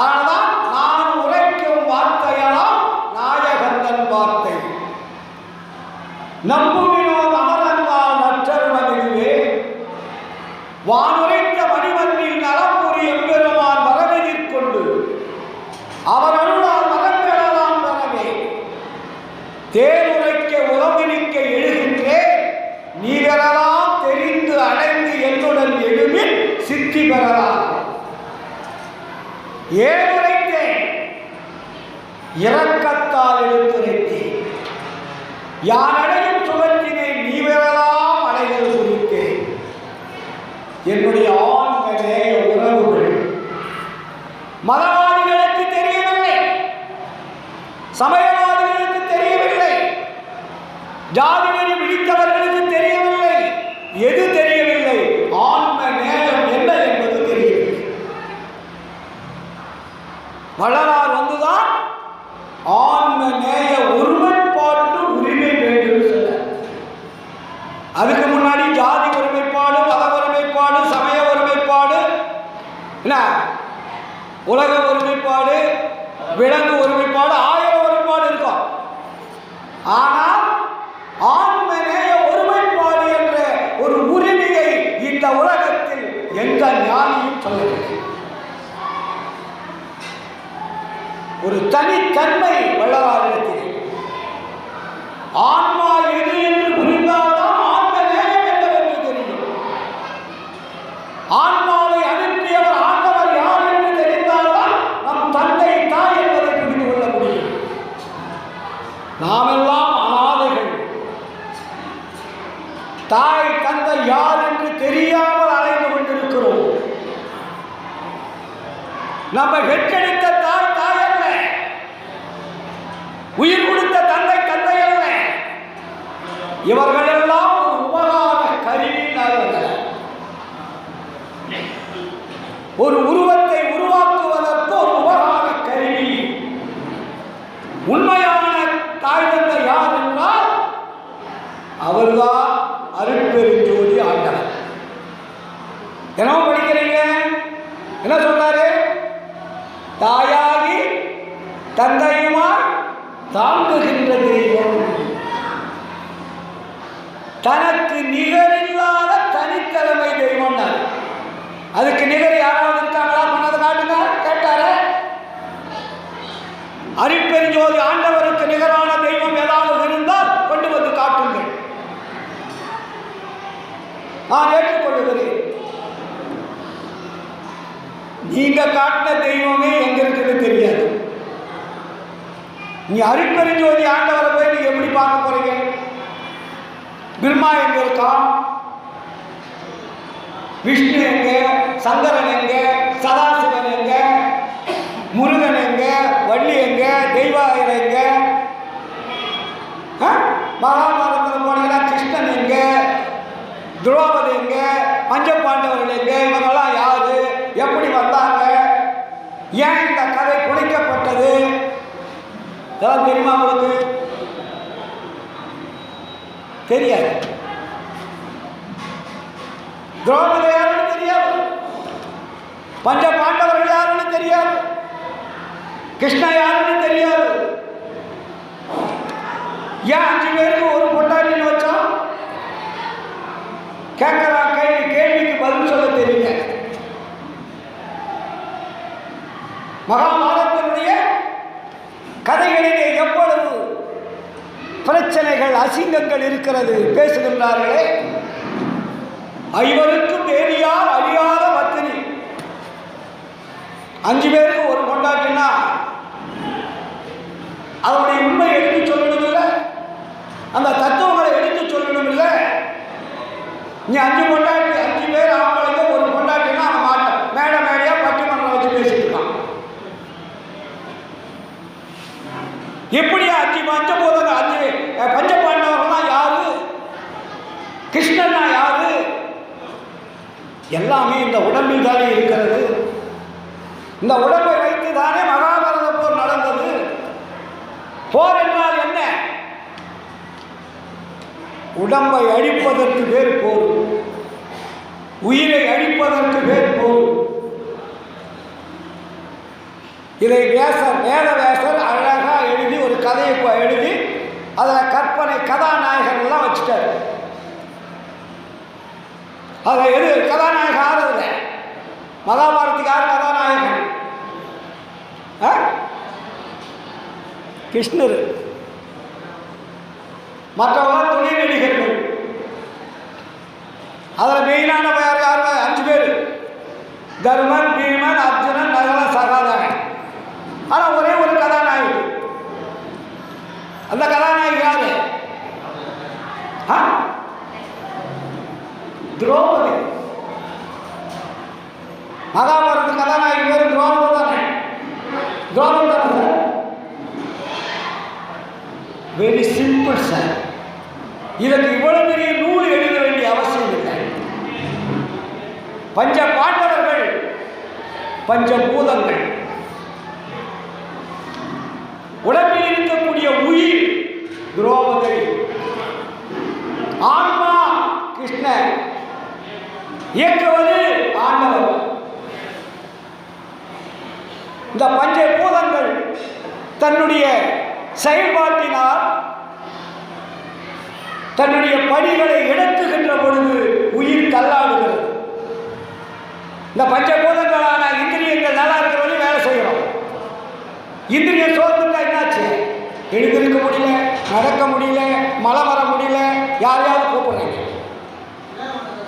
ஆனால் நான் உரைக்கும் வார்த்தையெல்லாம் நாயகந்தன் வார்த்தை. நம்புவினோ அமரந்தால் நற்றருணமிதுவே, வானுரைத்த மணிவன்னில் நலம்புரி எம்பெருமான் வரவெதிர்கொண்டு அவர் அருளால் மகன் பெறலாம் பெறவே, தேனுரைக்க உறவினிக்க எழுகின்றேன், நீ பெறலாம் தெரிந்து அடைந்து என்னுடன் எழுமின் சித்தி பெறலாம். ஏன் உரைத்தேன்? இரக்கத்தால் எடுத்துரைத்தேன். யான் அடையும் சுகத்தினை நீ பெறலாம் அடைதல் குறித்தேன். என்னுடைய ஆன்ம நேய உறவுகள் மதவாதிகளுக்கு தெரியவில்லை, சமயவாதிகளுக்கு தெரியவில்லை, ஜாதி வெறி பிடித்தவர்களுக்கு தெரியவில்லை. எது தெரியவில்லை? ஆன்ம நேயம் என்ன என்பது தெரியவில்லை. வள்ளலார் வந்துதான் ஆன்ம நேய ஒருமைப்பாட்டு உரிமை வேண்டும் சொன்னார். அதுக்கு முன்னாடி ஜாதி ஒருமைப்பாடு, மத ஒருமைப்பாடு, சமய ஒருமைப்பாடு, என்ன உலக ஒருமைப்பாடு, விலங்கு ஒருமைப்பாடு, 1000 ஒருமைப்பாடு இருக்கும். ஆனால் ஆன்ம நேய ஒருமைப்பாடு என்ற ஒரு உரிமையை இந்த உலகத்தில் எந்த ஞானியும் சொல்லவில்லை. ஒரு தனித்தன்மை வள்ளலாரிடத்தில். ஆன்மா எது என்று புரிந்தால்தான் ஆன்ம நேயம் என்னவென்று தெரியும். ஆன்மாவை அனுப்பியவர் ஆண்டவர் யார் என்று தெரிந்தால்தான் நம் தந்தை தாய் என்பதை புரிந்து கொள்ள முடியும். நாமெல்லாம் அனாதைகள். தாய் தந்தை யார் என்று தெரியாமல் அலைந்து கொண்டிருக்கிறோம். நம்ம வெற்றெடுத்த தாய் தாய் அல்ல, உயிர் கொடுத்த தந்தை தந்தை அல்ல. இவர்கள் எல்லாம் ஒரு உபகார கருவியினார்கள். ஒரு உருவத்தை உருவாக்குவதற்கு ஒரு உபகார கருவி. உண்மையான தாய் தந்தை யார் என்றால் அவர்தான் அருட்பெருஞ்சோதி ஆண்டவர். என்ன படிக்கிறீங்க? என்ன சொல்றாரு? தாயாகி தந்தையுமாய் தாங்குகின்ற தெய்வம், தனக்கு நிகரில்லாத தனித்தலைமை தெய்வம். அதுக்கு நிகர் யாராவது இருக்காங்களா? பண்ணதை காட்டுங்க. கேட்டாரு. அருட்பெருஞ்சோதி ஆண்டவருக்கு நிகரான தெய்வம் ஏதாவது இருந்தால் கொண்டு வந்து காட்டுங்கள், நான் ஏற்றுக்கொள்ளுகிறேன். நீங்க காட்டின தெய்வமே எங்க இருக்குன்னு தெரியாது. நீ அருட்பெருஞ்சோதி ஆண்டவரை போய் நீங்க எப்படி பார்க்க போறீங்க? பிரம்மா எங்க இருக்கான்? விஷ்ணு எங்க? சங்கரன் எங்க? சதாசிவன் எங்க? முருகன் எங்க? வள்ளி எங்க? தெய்வாயர் எங்க? மகாபாரதத்தில் போனீங்கன்னா கிருஷ்ணன் எங்க? துரோபதி எங்க? பஞ்சபாண்டவர்கள் எங்க? இவங்கெல்லாம் யாரு? எப்படி வந்தாங்க? ஏன் இந்த கதை புனைக்கப்பட்டது? இதெல்லாம் தெரியுமா உங்களுக்கு? தெரியாது. துரோபதி யாருன்னு தெரியாது, பஞ்ச பாண்டவர்கள் யாருன்னு தெரியாது, கிருஷ்ணா யாருன்னு தெரியாது. ஏன் 5 பேருக்கு ஒரு பொட்டாட்டின்னு வச்சோம்? கேட்கலாம் கேள்விக்கு பதில் சொல்ல தெரியல. மகாபாரதத்தினுடைய கதைகளிலே எவ்வளவு பிரச்சனைகள், அசிங்கங்கள் இருக்கிறது பேசுகின்றார்களே. ஐவருக்கும் தேவியார் அழியாத பத்தினி. 5 பேருக்கு ஒரு கொண்டாட்டினா அவருடைய உண்மை எடுத்து சொல்லணும் இல்லை, அந்த தத்துவங்களை எடுத்து சொல்லணும் இல்லை. நீ 5 கொண்டாட்டி 5 பேர் அவங்களுக்கு ஒரு கொண்டாட்டினா அவன் மாட்டான். மேடை மேடையா பட்டிமன்றம் வச்சு பேசிட்டு இருக்கான். எப்படியா 5 பஞ்சபூதங்கள் 5 பஞ்சபாண்டவர்கள்லாம் யாரு? கிருஷ்ணன்னா யாரு? எல்லாமே இந்த உடம்பில் தானே இருக்கிறது. இந்த உடம்பை வைத்து தானே மகாபாரத போர் நடந்தது. போர் என்றால் என்ன? உடம்பை அழிப்பதற்கு பேர் போர், உயிரை அழிப்பதற்கு பேர் போர். இதை வேதவேசர் அழகா எழுதி ஒரு கதையை எழுதி அதில் கற்பனை கதாநாயகர் எல்லாம் வச்சுட்டார். அதில் எது கதாநாயகன் ஆறுதில்லை. மகாபாரத்துக்கு யார் கதாநாயகன்? கிருஷ்ணர். மற்றவங்க துணை நடிகர்கள். அதில் மெயினான யார் 5 பேர்: தர்மன், பீமன், அர்ஜுனன், நகலன், சகாதேவன். ஆனால் ஒரே ஒரு கதாநாயகி. அந்த கதாநாயகி யாரு? திரௌபதி. மகாபாரத கதாநாயகி பேரு திரௌபதி தானே? திரௌபதி தானே சார்? Very simple sir. இதற்கு இவ்வளவு பெரிய நூல் எழுத வேண்டிய அவசியம் இல்லை. பஞ்ச பாண்டவர்கள், பஞ்சபூதங்கள், உடம்பில் இருக்கக்கூடிய உயிர் திரௌபதி, ஆன்மா கிருஷ்ணன், இயக்குவது ஆண்டவர். இந்த பஞ்சபூதங்கள் தன்னுடைய செயல்பாட்டினால் தன்னுடைய பணிகளை இடத்துகின்ற பொழுது உயிர் தள்ளாடுகிறது. இந்த பஞ்சபூதங்களான இந்திரியங்கள் நல்லா இருக்கிறவங்க வேலை செய்கிறோம். இந்திரியம் சோர்ந்துட்டா என்னாச்சு? எழுந்திருக்க முடியல, நடக்க முடியல, மலை வர முடியல, யாரையாவது கூப்பிடுறாங்க.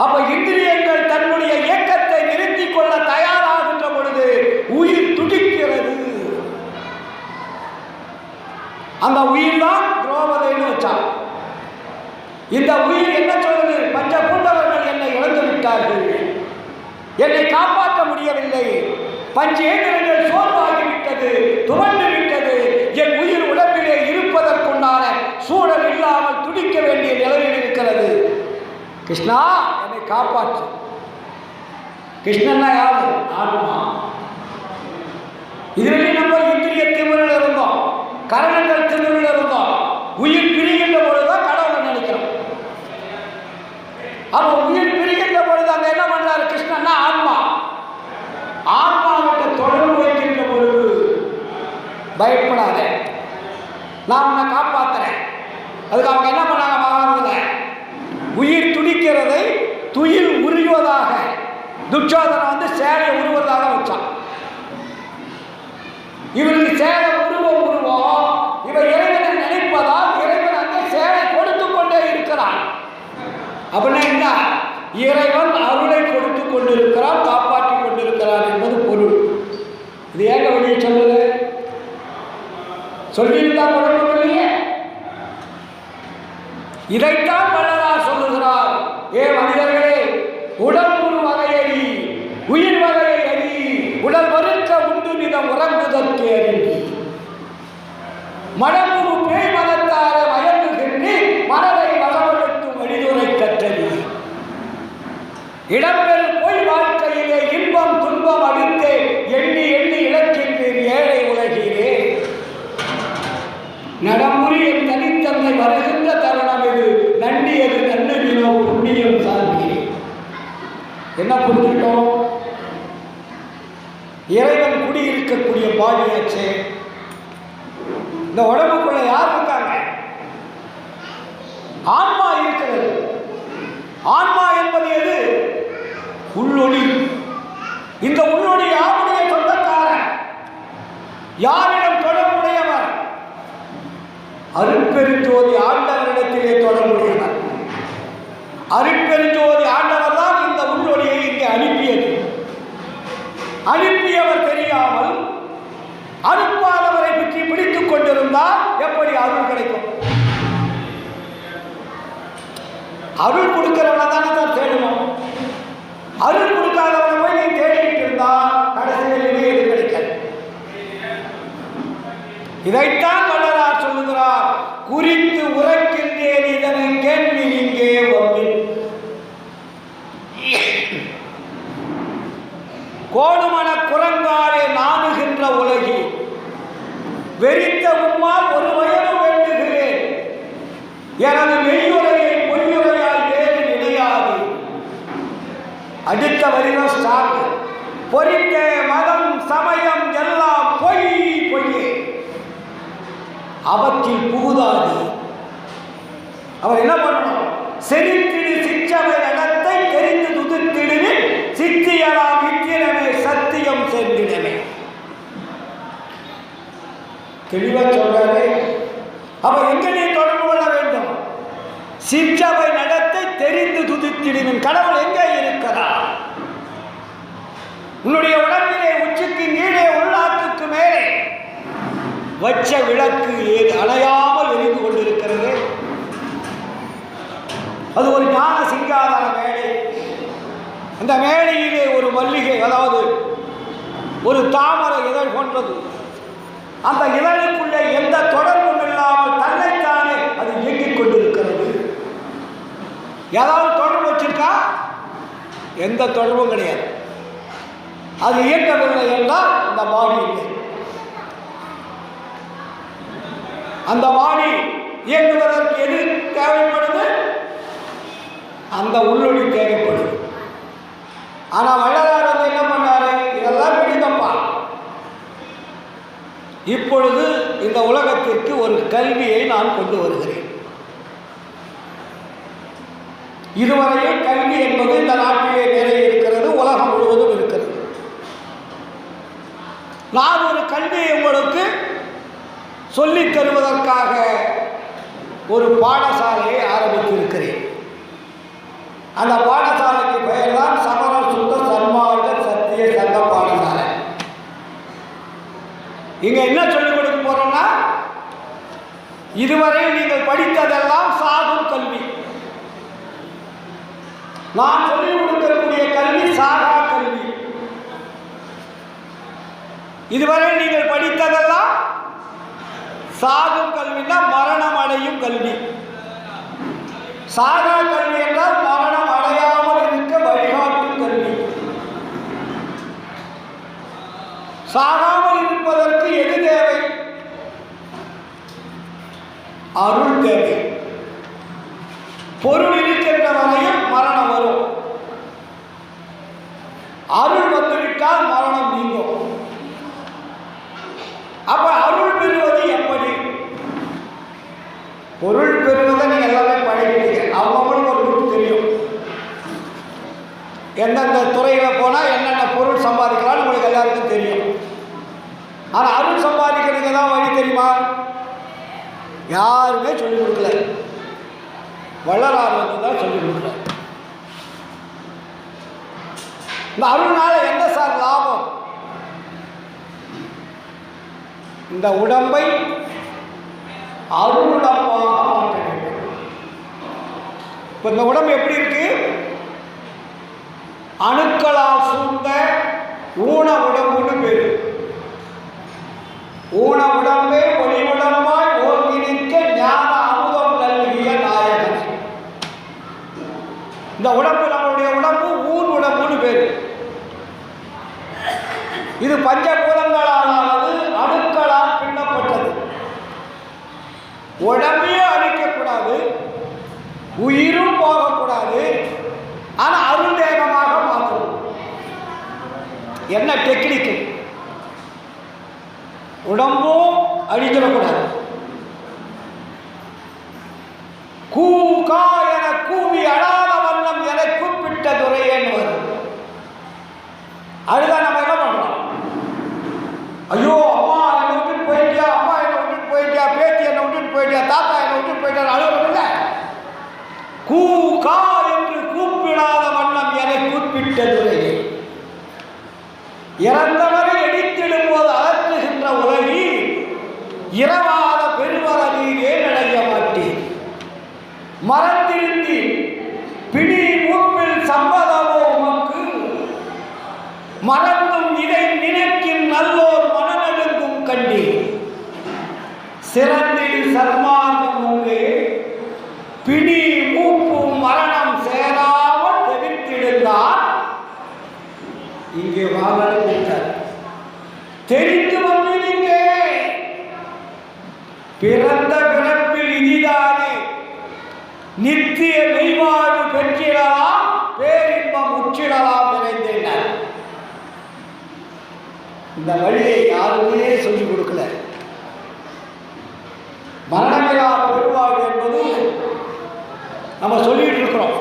அப்ப இந்திரியங்கள் தன்னுடைய இயக்கத்தை நிறுத்திக் கொள்ள தயாராகின்ற பொழுது உயிர் துடிக்கிறது. அந்த உயிர் தான் திரௌபதின்னு வச்சான். இந்த உயிர் என்ன சொல்றது? பஞ்சபூண்டவர்கள் என்னை இழந்து விட்டார்கள், என்னை காப்பாற்ற முடியவில்லை, பஞ்சேந்திரங்கள் சோர்வாகிவிட்டது, துவண்டு விட்டது, என் உயிர் உடம்பிலே இருப்பதற்குண்டான சூழல் இல்லாமல் துடிக்க வேண்டிய நிலையில் இருக்கிறது. கிருஷ்ணா என்னை காப்பாற்று. கிருஷ்ணன்னா யாரு? ஆன்மா. இதுவரை நம்ம இந்திரிய திமிரில் இருந்தோம், கரணங்கள் திமிரில் இருந்தோம். உயிர் பிரிகின்ற பொழுதுதான் கடவுளை நினைக்கிறோம். அப்ப உயிர் பிரிகின்ற பொழுது அங்க என்ன பண்றாரு? கிருஷ்ணன்னா ஆன்மா. ஆன்மாவிட்ட தொடர்பு வைக்கின்ற பொழுது பயப்படாத, நான் உன்னை காப்பாத்துறேன். அதுக்கு அவங்க என்ன பண்ணாங்க? மகாபாரதத்துல உயிர் துடிக்கிறதை துயில் உருவதாக துச்சாதனை சேலை உருவதாக வச்சான். இவருக்கு சேலை உருவம், இவர் இறைவனை நினைப்பதால் இறைவன் அங்கே சேலை கொடுத்து கொண்டே இருக்கிறான். அப்படின்னா என்ன? இறைவன் அருளை கொடுத்து கொண்டிருக்கிறான், காப்பாற்றிக் கொண்டிருக்கிறான் என்பது பொருள். இது ஏங்க வெளியே சொல்லுது? சொல்லியிருந்தா குழப்பம் இல்லையே. இதைத்தான் வள்ளலார் சொல்லுகிறார். ஏ மனிதர்களே, உடம்புறு வகையை உயிர் வகையை அறி, உடல் மறுக்க உண்டு நிதம் உறங்குதற்கு அறிந்து, மடமுறு பேய் மனத்தார மயங்குகின்றி மனதை வளப்படுத்தும் வழிதுரை கற்றறி, இடம்பெறும் பொய் வாழ்க்கையிலே இன்பம் துன்பம் அடித்தே எண்ணி எண்ணி இழக்கின்றேன் ஏழை உலகிலே, நடமுறி என் தனித்தன்மை வருகின்ற தருணம் இது, நண்டியது நன்னுவினோ புண்ணியம் சார்ந்தீர். என்ன புரிஞ்சுட்டோம்? இறைவன் குடியிருக்கக்கூடிய பாடியாச்சே. இந்த உடம்புக்குள்ள யார் இருக்காங்க? ஆன்மா இருக்கிறது. ஆன்மா என்பது எது? உள்ளொளி. இந்த உள்ளொளி யாருடைய சொந்தக்காரன்? யாரிடம் தொடர்புடையவர்? அருட்பெருஞ்சோதி ஆண்டவரிடத்திலே தொடர்புடையவர். அருட்பெருஞ்சோதி ஆண்டவர் தான் கிடைக்கும். அருள் கொடுக்கிறவனை தானே தான் தேடணும். அருள் கொடுக்காதவனை போய் நீ தேடிட்டு இருந்தா கடைசியில் எது கிடைக்காது. இதைத்தான் வள்ளலார் சொல்லுகிறார், குறித்து உரைக்கின்றேன் இதனை கேள்வி இங்கே வந்து கோடுமன குரங்காலே நாணுகின்ற உலகி வெறித்த உம்மால் ஒரு வயது வேண்டுகிறேன், எனது மெய்யுரையை பொய்யுரையால் வேறு நினையாது. அடுத்த வரிதான் ஸ்டார்ட். பொறித்த மதம் சமயம் எல்லாம் பொய் பொய்யே, அவற்றில் புகுதாது. அவர் என்ன பண்ணணும்? செறித்திடு சிற்றவை நடத்தை தெரிந்து துதித்திடுவில் சித்தியலாம் வித்தியனமே சத்தியம் சென்றிடமே. தெளிவா சொல்றாரு. அப்ப எங்க நீ தொடர்பு கொள்ள வேண்டும்? சிற்றவை நடத்தை தெரிந்து துதித்திடுவின். கடவுள் எங்கே இருக்கிறார்? உன்னுடைய உடம்பிலே உச்சிக்கு கீழே உள்நாட்டுக்கு மேலே வச்ச விளக்கு அணையாமல் எரிந்து கொண்டிருக்கிறது. அது ஒரு ஞான சிங்காதார மேடை. அந்த மேடையிலே ஒரு மல்லிகை, அதாவது ஒரு தாமரை இதழ் போன்றது. அந்த இதழுக்குள்ளே எந்த தொடர்பும் இல்லாமல் தன்னைத்தானே அது இயங்கிக் கொண்டிருக்கிறது. ஏதாவது தொடர்பு வச்சிருக்கா? எந்த தொடர்பும் கிடையாது. அது இயக்கவில்லை என்றால் அந்த பாடி இல்லை. அந்த பாடி இயங்குவதற்கு எது தேவைப்படுது? அந்த உள்ளொளி தேவைப்படுது. ஆனால் வள்ளலார் வந்து என்ன பண்ணாரு? இதெல்லாம் பிடித்தப்பா, இப்பொழுது இந்த உலகத்திற்கு ஒரு கல்வியை நான் கொண்டு வருகிறேன். இதுவரையில் கல்வி என்பது இந்த நாட்டிலே நிறைய இருக்கிறது, உலகம் முழுவதும் இருக்கிறது. நான் ஒரு கல்வியை உங்களுக்கு சொல்லித் தருவதற்காக ஒரு பாடசாலையை ஆரம்பித்திருக்கிறேன். அந்த பாடசாலைக்கு பெயர் தான் சமர சுத்த சன்மார்க்க சத்திய சங்க பாடசாலை. இங்க என்ன சொல்லிக் கொடுக்க போறோம்னா, இதுவரை நீங்கள் படித்ததெல்லாம் சாகும் கல்வி. நான் சொல்லிக் கொடுக்கக்கூடிய கல்வி சாகா கல்வி. இதுவரை நீங்கள் படித்ததெல்லாம் சாகும் கல்வினா மரணம் அடையும் கல்வி. சாகா கல்வி என்றால் மரணம் அடையாமல் இருக்க வழிகாட்டும் கல்வி. சாகாமல் இருப்பதற்கு எது தேவை? அருள் தேவை. பொருள் இருக்கின்ற வரையில் மரணம் வரும். அருள் வந்துவிட்டால் மரணம் நீங்கும். அப்ப அருள் பெறுவது எப்படி? பொருள் பெறுவதை நீங்க எல்லாமே பழகிட்டீங்க. அவங்களுக்கு ஒரு ரூட் தெரியும். எந்தெந்த துறையில போனா என்னென்ன பொருள் சம்பாதிக்கலாம் உங்களுக்கு எல்லாருக்கும் தெரியும். ஆனா அருள் சம்பாதிக்கிறதுக்கு தான் வழி தெரியுமா? யாருமே சொல்லிக் கொடுக்கல. வள்ளலார் வந்து தான் சொல்லிக் கொடுக்கல. இந்த அருள்னால என்ன சார் லாபம்? இந்த உடம்பை அருளுடம்பாக மாற்ற வேண்டும். இப்ப இந்த உடம்பு எப்படி இருக்கு? அணுக்களால் சூழ்ந்த ஊன உடம்புன்னு பேரு. ஊன உடம்பே ஒளி உடம்பாய் ஓங்கி நிற்க ஞான அமுதம் நல்கிய நாயகன். இந்த உடம்பு, நம்மளுடைய உடம்பு ஊன் உடம்புன்னு பேரு. இது பஞ்சபூதங்களானது, அணுக்களால் பின்னப்பட்டது. உடம்பையே அழிக்கக்கூடாது, உயிரும் போகக்கூடாது. ஆனா அருள் தேகமாக மாற்றணும். என்ன டெக்னிக்? உடம்பும் அழிஞ்சிடக்கூடாது. கூகா என கூவி அழாத வண்ணம் என கூப்பிட்ட துறையேன்னு வரும். அதுதான் நம்ம என்ன பண்றோம்? ஐயோ அம்மா என்னை விட்டுட்டு போயிட்டியா, அம்மா என்னை விட்டுட்டு போயிட்டியா, பேத்தி என்னை விட்டுட்டு போயிட்டியா, தாத்தா என்னை விட்டுட்டு போயிட்டா அழுகிறோம் இல்லை? கூகா என்று கூப்பிடாத வண்ணம் என கூப்பிட்ட துறையே. இறந்தவரை எடித்திடும் போது அகற்றுகின்ற உலகி இரவாத பெருவர நீரே மறந்திருந்தி பிடி மூப்பில் சம்பதமோ உமக்கு மறந்தும் இதை நினைக்கும் நல்லோர் மனநடுங்கும் கண்டி சிறந்திடு சர்மார்க்கம் ஒன்று பிடி மூப்பும் மரணம் சேராமல் தெரிந்திருந்தார். இங்கே வாழ தெரிந்து வந்தீங்க பிறந்த பிறப்பில் இனிதானே நித்திய மெய்வாழ்வு பெற்றிடலாம் பேரின்பம் உச்சிடலாம் நிறைந்தேன். இந்த வழியை யாருமே சொல்லிக் கொடுக்கல. மரணமில்லா பெருவாழ்வு என்பது நம்ம சொல்லிட்டு இருக்கிறோம்.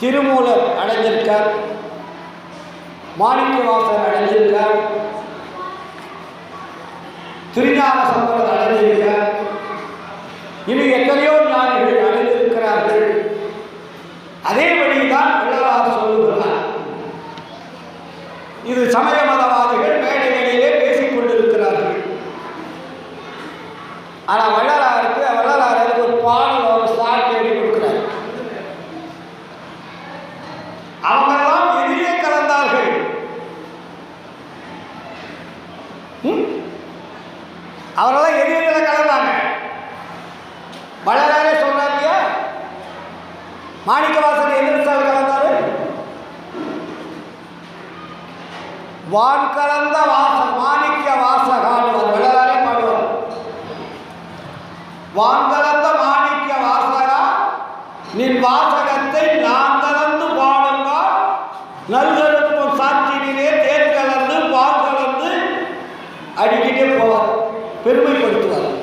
திருமூலர் அடைஞ்சிருக்கார், மாணிக்கவாசர் அடைஞ்சிருக்கார், திருஞான சம்பந்தர் அடைஞ்சிருக்கார், இன்னும் எத்தனையோ ஞானிகள் அடைந்திருக்கிறார்கள். அதே வழிதான் வள்ளலார் சொல்லுகிறார். இது சமய மதவாதிகள் மேடைகளிலே பேசிக் கொண்டிருக்கிறார்கள். ஆனால் வள்ளலாருக்கு ஒரு பாடல் ஒரு ஸ்டார்ட் எழுதி கொடுக்கிறார். அவங்கெல்லாம் எதிரே கலந்தார்கள். அவரெல்லாம் எதிரில கலந்தாங்க. வள்ளலாரே சொல்றாரு இல்லையா, மாணிக்கவாசன் எதிர்த்தால் கலந்தாரு. வான் கலந்த வாசம் மாணிக்க வாசகான் வள்ளலாரே பாடுவார். வான் கலந்த மாணிக்க வாசகா நின் வாசகத்தை நான் கலந்து பாடுங்கள் நல்லெழுப்பும் சாட்சியிலே தேன் கலந்து பால் கலந்து அடிக்கிட்டே போவார், பெருமைப்படுத்துவார்.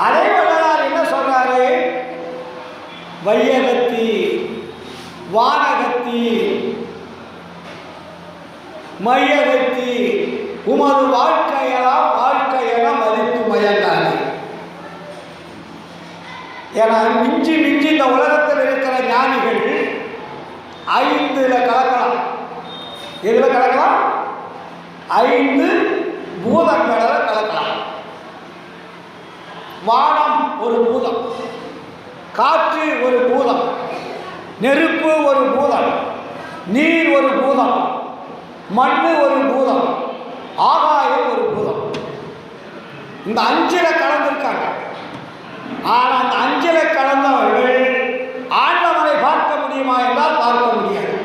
அதே வள்ளலார் என்ன சொல்றாரு, வையகத்தி வானகத்தி மையகத்தி உமது வாழ்க்கையெல்லாம் வாழ்க்கையென மதித்து மயங்காது. ஏன்னா மிஞ்சி மிஞ்சி இந்த உலகத்தில் இருக்கிற ஞானிகள் 5 கலக்கலாம். எதில் கலக்கலாம்? 5 பூதங்களில் கலக்கலாம். வானம் ஒரு பூதம், காற்று ஒரு பூதம், நெருப்பு ஒரு பூதம், நீர் ஒரு பூதம், மண் ஒரு பூதம், ஆகாயம் ஒரு பூதம். இந்த 5 கலந்திருக்காங்க. ஆனால் அந்த 5 கலந்தவர்கள் ஆண்டவனை பார்க்க முடியுமா என்றால் பார்க்க முடியாது.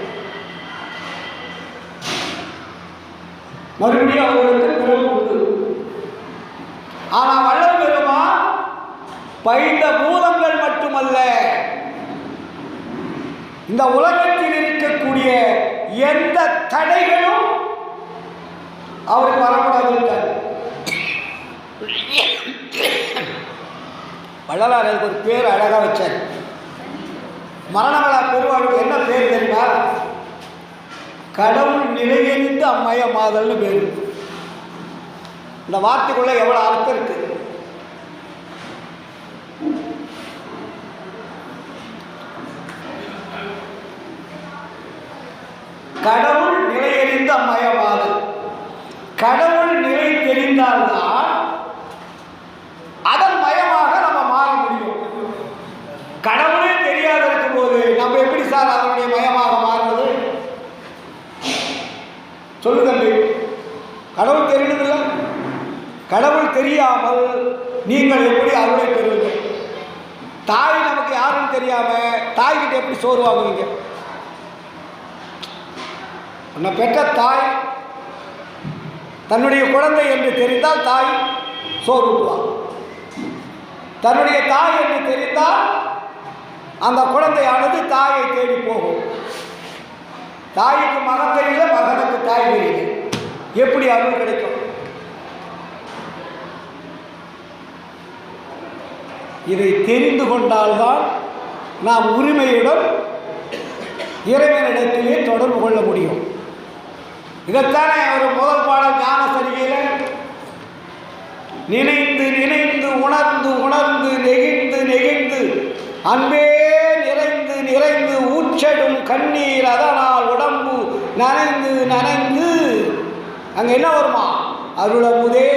மறுபடியும் அவர்களுக்கு பிறப்பு உண்டு. ஆனால் வள்ளல் பெருமான் பைந்த பூதங்கள் மட்டுமல்ல, இந்த உலகத்தில் இருக்கக்கூடிய எந்த தடைகளும் அவருக்கு வரக்கூடாது. வள்ளலார் அதுக்கு ஒரு பேர் அழகாக வச்சார். மரணமலா பெருவாழ்வுக்கு என்ன பேர் தெரியுமா? கடவுள் நிலையறிந்து அம்மயமாதல்னு பேர். இந்த வார்த்தைக்குள்ள எவ்வளோ அர்த்தம் இருக்கு. கடவுள் நிலையறிந்து அம்மயமாதல். கடவுள் நிலை தெரிந்தால்தான் அதன் மயமாக நம்ம மாற முடியும். கடவுளே தெரியாத இருக்கும் போது நம்ம எப்படி சார் அதனுடைய மயமாக மாறுவது? சொல்லு தம்பி, கடவுள் தெரியணுமில்ல. கடவுள் தெரியாமல் நீங்கள் எப்படி அருளை பெறுவீங்க? தாய் நமக்கு யாருன்னு தெரியாம தாய்கிட்ட எப்படி சோறு வாங்குவீங்க? உன்னை பெற்ற தாய் தன்னுடைய குழந்தை என்று தெரிந்தால் தாய் சோறு ஊட்டுவார். தன்னுடைய தாய் என்று தெரிந்தால் அந்த குழந்தையானது தாயை தேடி போகும். தாய்க்கு மகன் தெரியல, மகனுக்கு தாய் தெரியல. எப்படி அருள் கிடைக்கும்? இதை தெரிந்து கொண்டால்தான் நாம் உரிமையுடன் இறைவனிடத்திலே தொடர்பு கொள்ள முடியும். இதைத்தானே ஒரு முதல் பாடல் ஞான சரிகையில் நினைந்து நினைந்து உணர்ந்து உணர்ந்து நெகிழ்ந்து நெகிழ்ந்து அன்பே நிறைந்து நிறைந்து ஊற்றடும் கண்ணீர் அதனால் உடம்பு நனைந்து நனைந்து அங்கே என்ன வருமா? அருளமுதே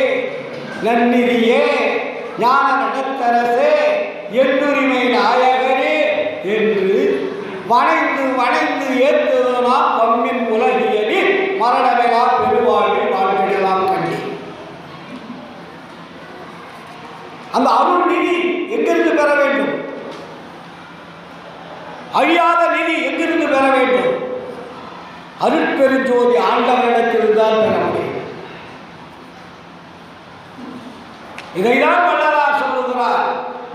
நன்னிதியே ஞான நடத்தரசே என்னுரிமை நாயகரே என்று வணைந்து வணைந்து ஏற்றுவதனால் பம்மின் உலகியலில் மரணமெலா பெருவாழ்வில் வாழ்க்கையெல்லாம் கண்டி. அந்த அருள் நிதி எங்கிருந்து பெற வேண்டும்? அழியாத நிதி எங்கிருந்து பெற வேண்டும்? அருட்பெருஞ்சோதி ஆண்டவரிடத்தில்தான் பெற முடியும். இதைதான் வள்ளலார் சொல்லுகிறார்.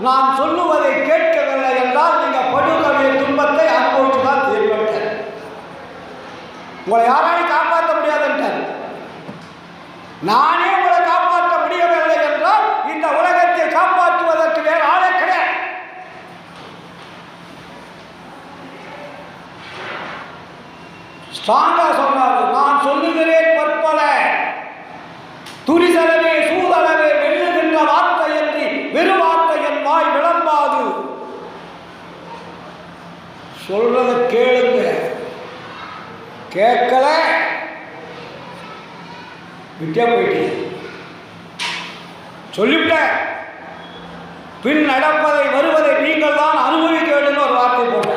நான் சொல்லுவதை கேட்கவில்லை என்றால் நீங்கள் படுகொலை துன்பத்தை அனுபவிச்சுதான் தீர்மானித்தார். உங்களை யாராலையும் காப்பாற்ற முடியாதுன்றார். நானே உங்களை காப்பாற்ற முடியவில்லை என்றால் இந்த உலகத்தை காப்பாற்றுவதற்கு வேறு ஆளே கிடையாது. ஸ்ட்ராங்கா சொல்றாரு. நான் சொல்லுகிறேன் பற்பல துரிசலவே சூதளவே வெல்லுகின்ற வார்த்தை என்று வெறும் வார்த்தை என் வாய் விளம்பாது. சொல்றத கேளுங்க. கேட்கல விட்டே போயிட்டீங்க. சொல்லிவிட்ட பின் நடப்பதை வருவதை நீங்கள் தான் அனுபவிக்க வேண்டும் ஒரு வார்த்தை போட்ட.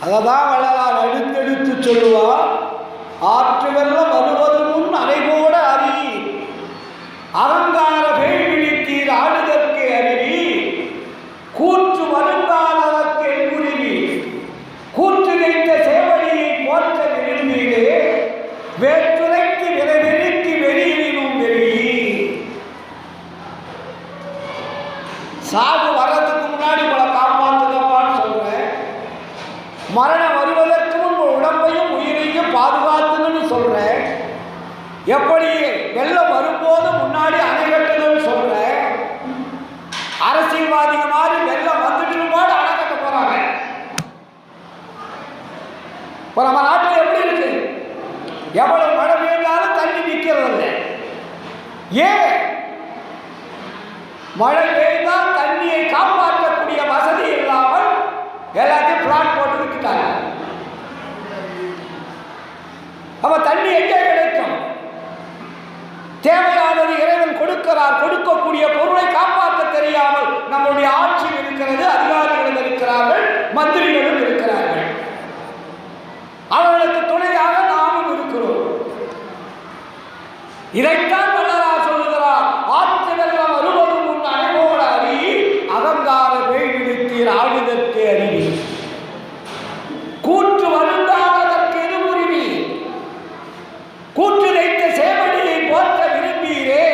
அதைதான் வள்ளலார் எடுத்தெடுத்து சொல்லுவார். ஆற்று வெள்ளம் வருவது முன் அரைகோட அறி அலங்கார வேள்விழித்தீர் ஆடுதற்கு அறிவி கூற்று வருங்காலவர்க்கு எங்குருவி கூற்று வைத்த சேவடியை போற்ற விரும்பீரே வேற்றுரைக்கு விரைவெறிக்கு வெறியினும் வெறி. சாகு வர்றதுக்கு முன்னாடி உங்களை காப்பாற்றுங்கப்பான்னு சொல்றேன். மரணம் வருவதற்கு முன் உடம்பையும் உயிரையும் பாதுகாத்துங்கன்னு சொல்றேன். எப்படி வெள்ளம் வரும்போது முன்னாடி அணை கட்டுங்கன்னு சொல்றேன். அரசியல்வாதிக மாதிரி வெள்ளம் வந்துட்டு போது அணை கட்ட போறாங்க. இப்போ நம்ம நாட்டில் எப்படி இருக்கு? எவ்வளவு மழை பெய்தாலும் தண்ணி நிற்கிறது இல்லை. ஏன்? மழை பெய்தால் தண்ணியை காப்பாற்றக்கூடிய வசதி இல்லாமல் எல்லாத்தையும் பிளாட் போட்டு விட்டுட்டாங்க. அப்ப தண்ணி எங்கே கிடைக்கும்? தேவையானது இறைவன் கொடுக்கிறார். கொடுக்கக்கூடிய பொருளை காப்பாற்ற தெரியாமல் நம்முடைய ஆட்சியில் இருக்கிறது. அதிகாரிகளும் இருக்கிறார்கள், மந்திரிகளும் இருக்கிறார்கள். அவர்களுக்கு துணையாக நாமும் இருக்கிறோம். இதைத்தான் வள்ளலார் சொல்லுகிறார். ஆற்று வெள்ளம் வருவது முன் அனைவோட அறி அகங்கார வேள்வித்தீர் ஆடுதற்கு அறிவி கூற்று வருந்தாததற்கு எதுவுரிவி கூற்று வைத்த சேவடியை போற்ற விரும்பீரே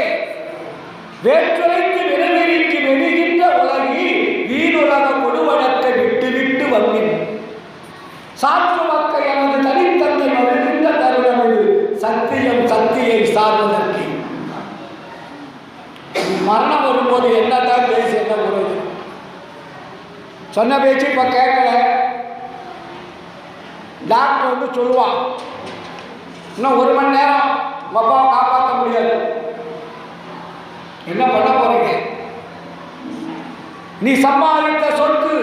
வேற்றுரைக்கு விரைவெறிக்கு வெறுகின்ற உலகி வீணுலக கொடுவனத்தை விட்டு விட்டு வந்தின் சாற்று மக்கள் எனது தனித்தன்மை வருகின்ற தருணமிழ் சத்தியம் சக்தியை சார்வதற்கு. மரணம் வரும்போது என்னதான் பேசி என்ன வருது? சொன்ன பேச்சு இப்ப கேட்கல. டாக்டர் வந்து சொல்லுவான், இன்னும் 1 மணி நேரம் உங்க அப்பாவை காப்பாற்ற முடியாது. என்ன பண்ண போறீங்க? நீ சம்பாதித்த சொத்து,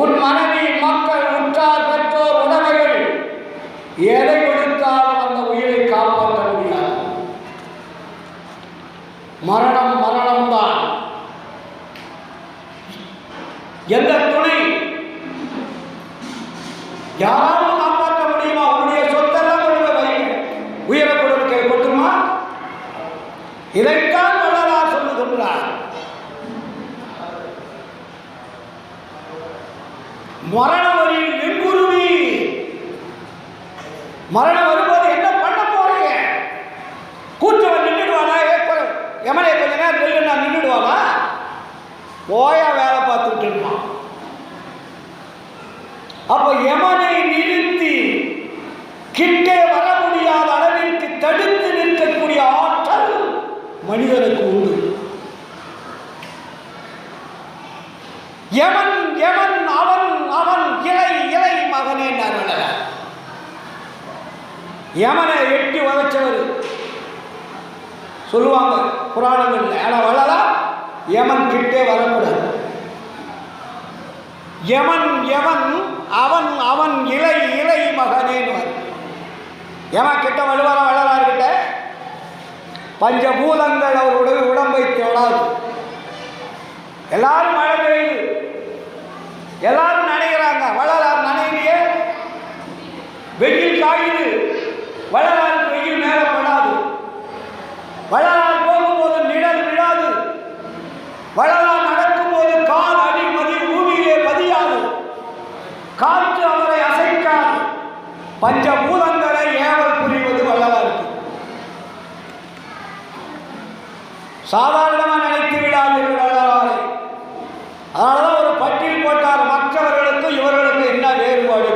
உன் மனைவி, மக்கள், உற்றார், பெற்றோர், உடமைகள் எதை கொடுத்தாலும் அந்த உயிரை காப்பாற்ற முடியாது. மரணம் மரணம்தான். எந்த துணை யாராவது காப்பாற்ற முடியுமா? உன்னுடைய சொத்தெல்லாம் கொண்டு வைங்க, உயிரை கொடுக்க கொடுத்துருமா? இதைத்தான் வள்ளலார் சொல்லுகின்றார். மரணம் வரில் எங்குருவி. மரணம் வரும்போது என்ன பண்ண போறீங்க? கூச்சவன் நின்றுடுவானா? எமனை கொஞ்ச நேரம் நெல்லுன்னா நின்றுடுவானா? போயா வேலை பார்த்துக்கிட்டு இருப்பான். அப்ப யமனை நிறுத்தி கிட்டே வர முடியாத அளவிற்கு தடுத்து நிற்கக்கூடிய ஆற்றல் மனிதனுக்கு உண்டு. யமன் யமன் அவன் அவன் இலை இலை மகனே நரல. யமனை எட்டி வதச்சவர் சொல்லுவாங்க புராணங்கள்ல. ஆனா வள்ளலார் யமன் கிட்டே வரக்கூடாது. யமன் யமன் அவன் அவன் இலை இலை மகனே. யமன் கிட்ட வள்ளுவார வள்ளலார் கிட்ட பஞ்சபூதங்கள் அவருடைய உடம்பை தொடாது. எல்லாரும் மழை பெய்யுது, எல்லாரும் நனைகிறாங்க. வள்ளலார் நனையிலேயே வெயில் காயுது, வள்ளலாருக்கு வெயில் மேலே படாது. வள்ளலார் போகும்போது நிழல் விழாது. வள்ளலார் நடக்கும்போது கால் அடிமதி பூமியிலே பதியாது. காற்று அவரை அசைக்காது. பஞ்சபூதங்களை ஏவல் புரிவது வள்ளலாருக்கு. சாதாரணமாக நினைத்து விடாதீர்கள் வள்ளலாரை. அதனாலதான் ஒரு பட்டியல் போட்டார், மற்றவர்களுக்கும் இவர்களுக்கும் என்ன வேறுபாடு.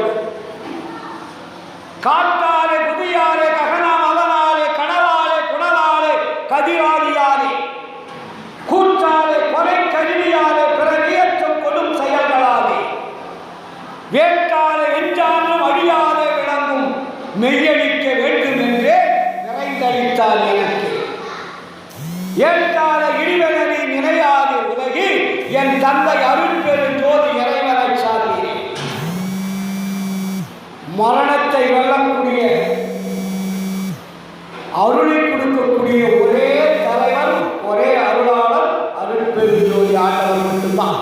காற்றாலே புதியாலே ககனா மதனாலே கடலாலே குணலாலே கதிராதியாலே கூற்றாலே கொலை கருவியாலே பிறவியற்றும் கொடும் செயல்களாலே வேட்டாலே எஞ்சாலும் அழியாதே விளங்கும் மெய்யளிக்க வேண்டும் என்றே நிறைந்தளித்தார் எனக்கு. ஏற்றால இடிவெனி நினையாது உலகி என் தந்தை அருட்பெரும் ஜோதி இறைவனை சார்ந்தேன். மரணத்தை வெல்லக்கூடிய அருளை கொடுக்கக்கூடிய ஒரே தலைவர், ஒரே அருளாளர் அருட்பெரும் ஜோதி ஆண்டவர் மட்டும்தான்.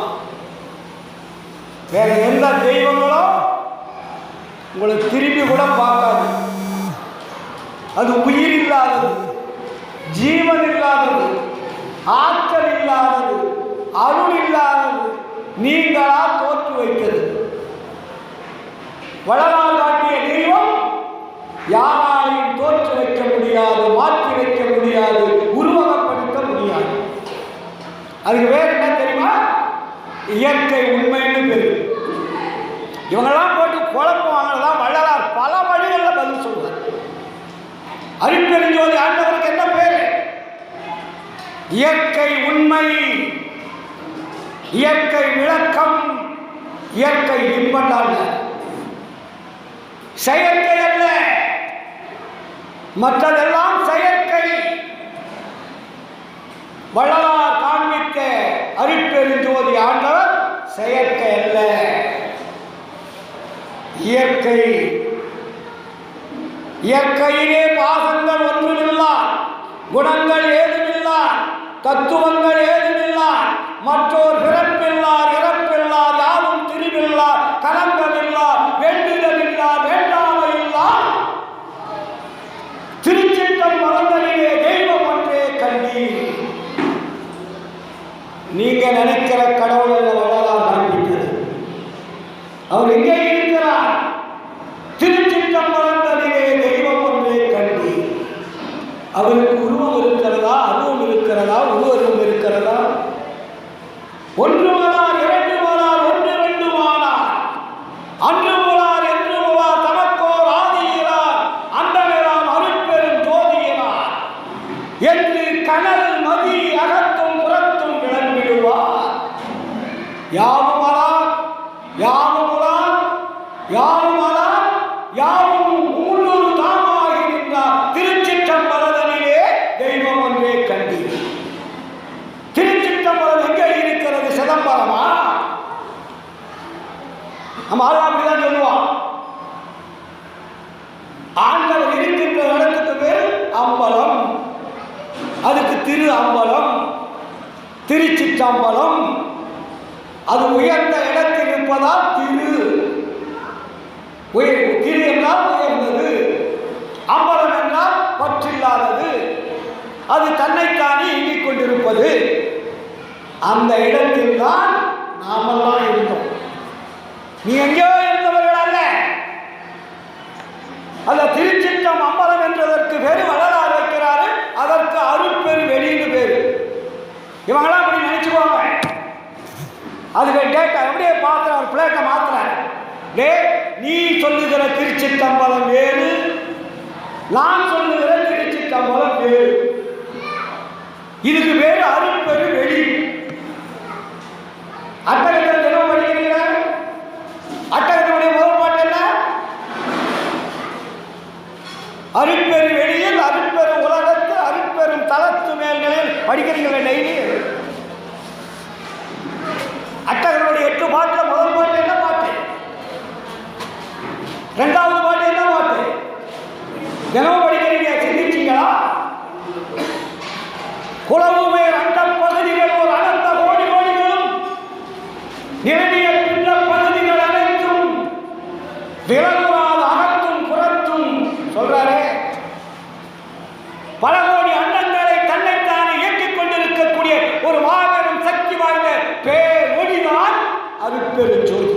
வேற எந்த தெய்வங்களும் உங்களுக்கு திரும்பி கூட பார்க்காது. அது உயிர் இல்லாதது, ஜீவன் இல்லாதது, ஆற்றல் இல்லாதது, அருள் இல்லாதது, நீங்களா தோற்று வைத்தது. வள்ளலார் காட்டிய தெய்வம் யாராலையும் தோற்று வைக்க முடியாது, மாற்றி வைக்க முடியாது, உருவகப்படுத்த முடியாது. அதுக்கு வேறு என்ன தெரியுமா? இயற்கை உண்மைன்னு பேரு. இவங்கெல்லாம் போட்டு குழப்பவாங்கதான் வள்ளலார் பல வழிகளில் பதில் சொல்வார். அருட்பெருஞ்சோதி ஆண்டவருக்கு என்ன பேரு? இயற்கை உண்மை, இயற்கை விளக்கம், இயற்கை இன்பம். செயற்கை அல்ல, மற்றதெல்லாம் செயற்கை. வள்ளலார் காண்பித்த அருட்பெருஞ்சோதி ஆண்டவர் செயற்கை அல்ல, இயற்கை. இயற்கையிலே பாகங்கள் ஒன்றுமில்லா, குணங்கள் ஏதுமில்லார், தத்துவங்கள் ஏதுமில்லார், மற்றோர் பிறப்பில்லார் இறப்பில்லார், யாரும் திரிவில்லார் கலங்கமில்லார், வேண்டுதலில்லார் வேண்டாமையில்லார், திருச்சிற்றம் மலர்ந்தனிலே தெய்வம் ஒன்றே கண்டீர். நீங்க நினைக்கிற கடவுள் அல்ல வள்ளலார் காண்பித்தது. அவர் எங்கே இருக்கிறார்? திருச்சிற்றம் மலர்ந்தனிலே தெய்வம் ஒன்றே கண்டீர். அவருக்கு உருவம் இருக்கிறதா, அருவம் இருக்கிறதா, உருவம் இருக்கிறதா? ஒன்று மலார் இரண்டு மலார் ஒன்று ரெண்டு மானார், அன்று முலார் என்று முலார் தமக்கோர் ஆதியிலார், அண்டமெல்லாம் அருட்பெரும் ஜோதியினார் என்று கனல் மதி அகத்தும் புறத்தும் விளங்கிடுவார். யாவும் மலார் யாவும் முலார் யாவும் மலார் யாவும் மூன்றொரு தாமாகி நின்றார். திருச்சிற்றம்பலதனிலே தெய்வம் ஒன்றே கண்டீர். திருச்சிற்றம்பலம் எங்கே இருக்கிறது? சிதம்பரமா? நம்ம ஆள் அப்படிதான் சொல்லுவான். ஆண்டவர் இருக்கின்ற இடத்துக்கு பேர் அம்பலம். அதுக்கு திரு அம்பலம், திருச்சிற்றம்பலம். அது உயர்ந்த இடத்தில் இருப்பதால் திரு. திரு என்றால் உயர்ந்தது, அம்பலம் என்றால் பற்றில்லாதது, அது தன்னைத்தானே இயங்கிக் கொண்டிருப்பது. அந்த இடத்தில் தான் நாமெல்லாம் இருந்தோம். நீ எங்கேயோ இருந்தவர்கள் அல்ல. அந்த திருச்சிற்றம் அம்பலம் என்றதற்கு பேரு வள்ளலார் வைக்கிறாரு, அதற்கு அருட்பெரு வெளின்னு பேரு. இவங்களாம் அப்படி நினைச்சுக்குவாங்க. அதுக்கு டேட்டா எப்படியே பார்க்கிறார், பிளேட்டை மாத்துறாரு. டே, நீ சொல்லுகிற திருச்சிற்றம்பலம் வேறு, நான் சொல்லுகிற திருச்சிற்றம்பலம் வேறு. இதுக்கு வேறு அருட்பெரு வெளி. அட்டகத்தில் தினம் படிக்கிறீங்க. அட்டகத்தினுடைய முதல் பாட்டு என்ன? அருட்பெரு வெளியில் அருட்பெரு உலகத்து அருட்பெரும் தளத்து மேல்களில் படிக்கிறீங்களா டெய்லி? அட்டகனுடைய 8 பாட்டில் முதல் பாட்டு என்ன பாட்டு? இரண்டாவது பாட்டு என்ன பாட்டு? தினமும் படிக்கிறீங்க, சிந்திச்சீங்களா? குளவுமே அண்ட பகுதிகள் ஒரு அனந்த கோடி கோடிகளும் நிலவிய பின்ற பகுதிகள் அனைத்தும் விலகுவாத அகத்தும் புறத்தும் சொல்றாரு. பல கோடி அண்டங்களை தன்னைத்தானே இயக்கிக் கொண்டிருக்கக்கூடிய ஒரு மாபெரும் சக்தி வாய்ந்த பேரொளிதான் அருட்பெருஞ்சோதி.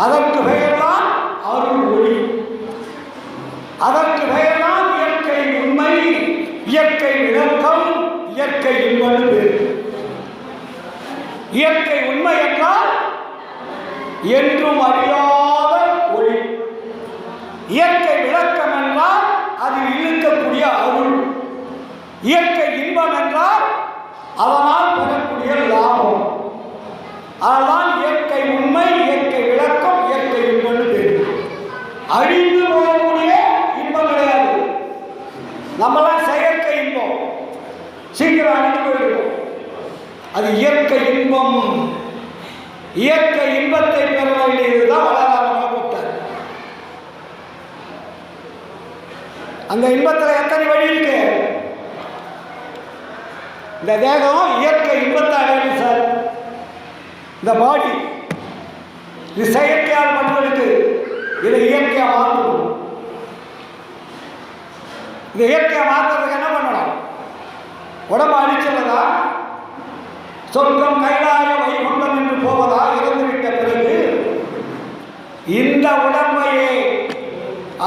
அதற்கு பெயர்தான் அருள் ஒளி. அதற்கு பெயர்தான் இயற்கை உண்மை, இயற்கை விளக்கம், இயற்கை இன்பம் பேர். இயற்கை உண்மை என்றால் என்றும் அறியாத ஒளி. இயற்கை விளக்கம் என்றால் அதில் இருக்கக்கூடிய அருள். இயற்கை இன்பம் என்றால் அதனால் பெறக்கூடிய லாபம். அதுதான் இயற்கை உண்மை, இயற்கை விளக்கம், இயற்கை இன்பம் பேர். அழிந்து போகக்கூடிய இன்பம் கிடையாது. நம்மளாம் செயற்கை இன்பம், சீக்கிரம் அழிந்து போயிருக்கோம். அது இயற்கை இன்பம். இயற்கை இன்பத்தை பெற வேண்டியதுதான் வளராமல் போட்டார். அந்த இன்பத்தில் எத்தனை வழி இருக்கு? இந்த தேகம் இயற்கை இன்பத்தை அடையணும் சார். இந்த பாடி இது செயற்கையால் மட்டும் இதை இயற்கையாக மாற்றணும். இதை இயற்கையாக மாற்றுறதுக்கு என்ன பண்ணணும்? உடம்பு அழிச்சதா, சொர்க்கம் கைலாய வைகுண்டம் என்று போவதா? இறந்துவிட்ட பிறகு இந்த உடம்பையே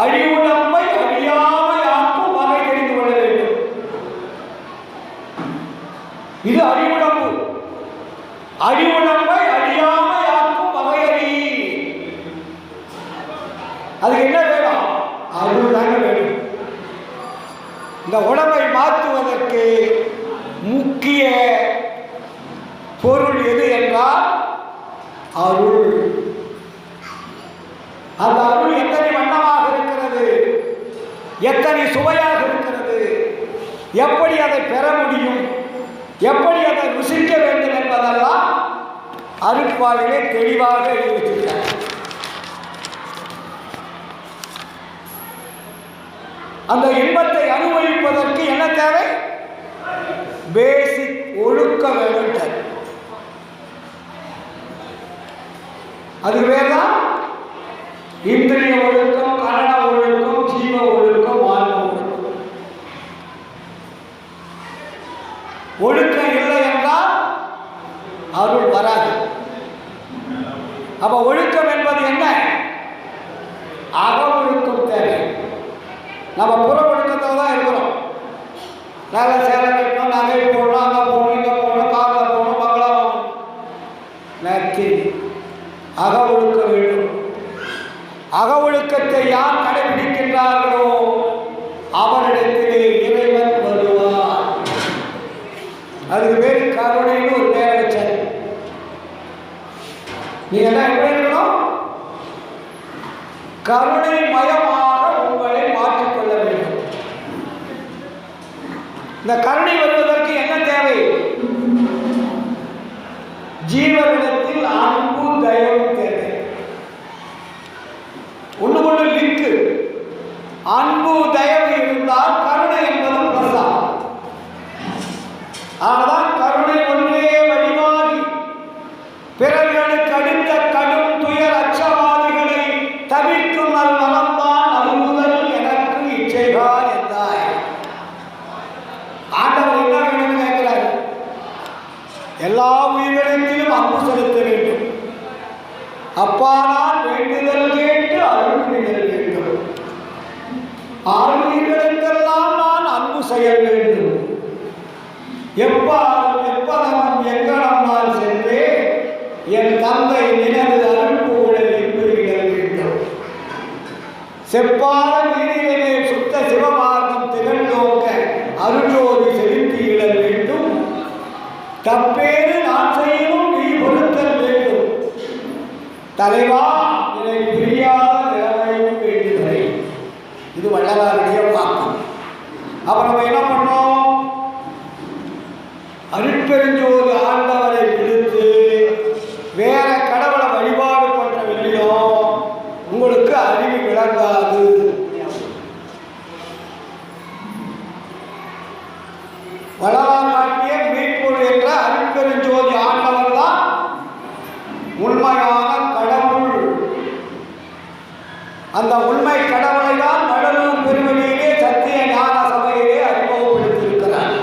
அழிவுடம்பை அழியாமல் ஆக்கும் வகை தெரிந்து கொள்ள வேண்டும். இது அழிவுடம்பு. அழிவுடம்பை அழியாமல் ஆக்கும் வகை அறி. அதுக்கு என்ன வேணும்? அருள் தாங்க வேணும். இந்த உடம்பை மாற்றுவதற்கு முக்கிய பொருள் எது என்றால் அருள். அந்த அருள் எத்தனை வண்ணமாக இருக்கிறது, எத்தனை சுவையாக இருக்கிறது, எப்படி அதை பெற முடியும், எப்படி அதை ருசிக்க வேண்டும் என்பதெல்லாம் அருட்பாவிலே தெளிவாக எழுதியிருக்கிறார். அந்த இன்பத்தை அனுபவிப்பதற்கு என்ன தேவை? பேசிக் ஒழுக்க வேண்டும். அது வேறுதான் இந்திரிய ஒழுக்கம், கரண ஒழுக்கம், ஜீவ ஒழுக்கம், ஆன்ம ஒழுக்கம். ஒழுக்கம் இல்லை என்றால் அருள் வராது. அப்ப ஒழுக்கம் என்பது என்ன? அக ஒழுக்கம் தேவை. நம்ம புற ஒழுக்கத்தில் தான் இருக்கிறோம். நல்ல சேலை கட்டணும், நகை போடணும், அங்கே போகணும், இங்கே போகணும், காரில் போகணும், பங்களா போகணும். நத்தி அக ஒழுக்க வேண்டும். அக ஒழுக்கத்தை யார் கடைபிடிக்கின்றார்களோ அவரிடத்திலே இறைவன் வருவார். அதுக்கு பேர் கருணைன்னு ஒரு பேரை வச்சார். நீங்க என்ன எப்படி இருக்கணும்? கருணை மயமாக உங்களை மாற்றிக்கொள்ள வேண்டும். இந்த கருணை வருவதற்கு என்ன தேவை? ஜீவனிடத்தில் அன்பு தயவு தேவை. ஒன்று கொண்டு லிங்கு. அன்பு தயவு இருந்தால் கருணை என்பது பிரசாதம். ஆனால் கருணை ஒன்றே வழிமாறி பிறர்களுக்கு அடுத்த கடும் துயர் அச்சவாதிகளை தவிர்க்கும் நல்வளம்தான் அருமுதல் எனக்கு இச்சைகார் என்றாய். ஆண்டவர் என்ன வேணும்னு கேட்கிறார்? எல்லா உயிரிடத்திலும் அன்பு செலுத்த வேண்டும். அப்பா நான் வேண்டுதல் கேட்டு அருள் புரிதல் வேண்டும். ஆளுநர்களுக்கெல்லாம் நான் அன்பு செய்ய வேண்டும். எப்பதவன் எங்கனம் நான் சென்றே என் தந்தை நினது அருள் புகழல் என்பதிடல் வேண்டும். செப்பாத நீரிலே சுத்த சிவமார்க்கம் திகழ்ந்தோங்க அருளோடு செலுத்தியிடல் வேண்டும். தப்பேறு நான் செய்யவும் நீ பொருத்தல் வேண்டும். தலைவா இதை புரியாத நிலைமையும் வேண்டுகிறேன். இது வள்ளலாருடைய வாக்கு. அப்ப நம்ம என்ன பண்ணோம்? அருட்பெருஞ்சோதி ஆண்டவரை விடுத்து வேற கடவுளை வழிபாடு பண்றவில்லையோ உங்களுக்கு அறிவு விளங்காது. வள்ளலார் காட்டிய மீட்பொருள் என்ற அருட்பெருஞ்சோதி அந்த உண்மை கடவுளை தான் வடலூர் பெருவெளியிலே சத்திய ஞான சபையிலே அறிமுகப்படுத்தியிருக்கிறார்.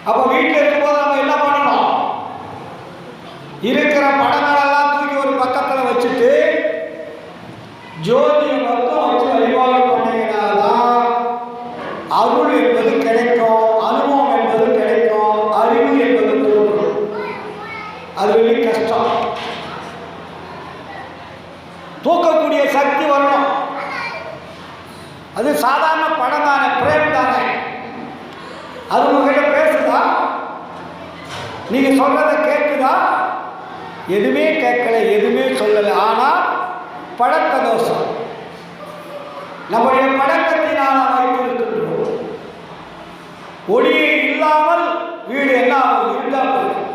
அப்போ வீட்டில் இருக்கும்போது நம்ம என்ன பண்ணணும்? இருக்கிற படங்களெல்லாம் தூக்கி ஒரு பக்கத்தில் வச்சுட்டு ஜோதியை மட்டும் வச்சு வழிபாடு பண்ணினால்தான் அருள் என்பது கிடைக்கும், அனுபவம் என்பது கிடைக்கும், அறிவு என்பது தோன்றும். அது வெளி கஷ்டம். தூக்கக்கூடிய சக்தி வரணும். அது சாதாரண படம் தானே, பிரேம் தானே. அது உங்ககிட்ட பேசுதா? நீங்க சொல்றத கேட்குதா? எதுவுமே கேட்கல, எதுவுமே சொல்லலை. ஆனால் பழக்க தோஷம் நம்முடைய பழக்கத்தினால் வைத்திருக்கின்றோம். ஒளியை இல்லாமல் வீடு என்ன ஆகும்? இருந்தா போயிடும்.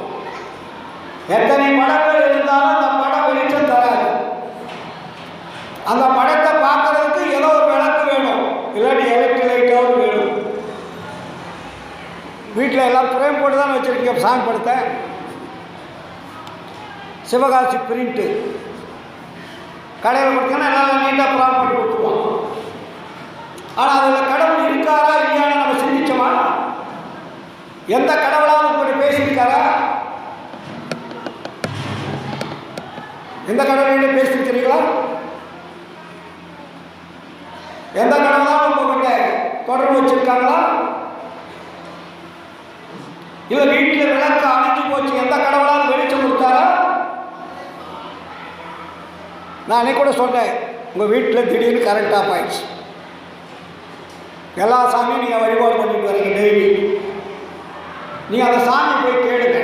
எத்தனை படங்கள் இருந்தாலும் அந்த படம் வெளிச்சம் தராது. அந்த படத்தை பார்க்கறதுக்கு ஏதோ ஒரு விளக்கு வேணும், இல்லாட்டி எலக்ட்ரிக் லைட்டாவது வேணும். வீட்டில் எல்லாம் ஃப்ரேம் போட்டு தான் வச்சுருக்கீங்க. சாமி படத்தை சிவகாசி பிரிண்ட்டு கடையில் கொடுத்தீங்கன்னா எல்லாம் நீட்டாக ப்ராம் பண்ணி கொடுத்துருவோம். ஆனால் அதில் கடவுள் இருக்காரா இல்லையான்னு நம்ம சிந்திச்சோமா? எந்த கடவுளாவது இப்படி பேசியிருக்காரா? எந்த கடவுளையும் பேசியிருக்கிறீங்களா? எந்த கடவுளாவது உங்ககிட்ட தொடர்பு வச்சிருக்காங்களா? இல்லை வீட்டில் விளக்கு அணைஞ்சு போச்சு, எந்த கடவுளாவது வெளிச்சம் கொடுத்தாரா? நான் அன்னைக்கு கூட சொன்னேன், உங்கள் வீட்டில் திடீர்னு கரண்ட் ஆஃப் ஆயிடுச்சு. எல்லா சாமியும் நீங்கள் வழிபாடு பண்ணிட்டு வரீங்க டெய்லி. நீங்கள் அந்த சாமியை போய் கேளுங்க.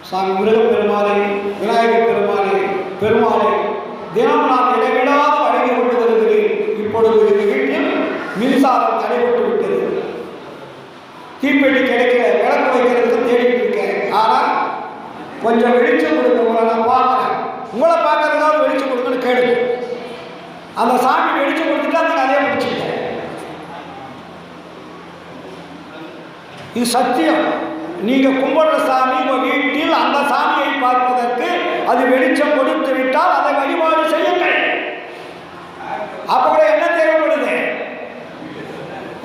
சாமி முருகன் பெருமாளை, விநாயகர் பெருமாளை, பெருமாளை தினம் நான் இடைவிடாது வழங்கி கொண்டு வருகிறேன். இப்பொழுது எங்கள் வீட்டில் மின்சாரம் தடைபட்டு விட்டது, தீப்பெட்டி கிடைக்கல, விளக்கு வைக்கிறதுக்கு தேடிட்டு இருக்கேன். ஆனால் கொஞ்சம் வெளிச்சம் கொடுங்க, உங்களை நான் பார்க்குறேன், உங்களை பார்க்கறதுக்காக வெளிச்சம் கொடுக்குன்னு கேளுங்க. அந்த சாமி வெளிச்சம் கொடுத்துட்டு அந்த நிறைய பிடிச்சிங்க. இது சத்தியம். நீங்கள் கும்பிடுற சாமி உங்கள் வீட்டில் அந்த சாமியை பார்ப்பதற்கு அது வெளிச்சம் கொடுத்து விட்டால் அதை வழிபாடு செய்யுங்கள். அப்போ கூட என்ன தேவைப்படுது?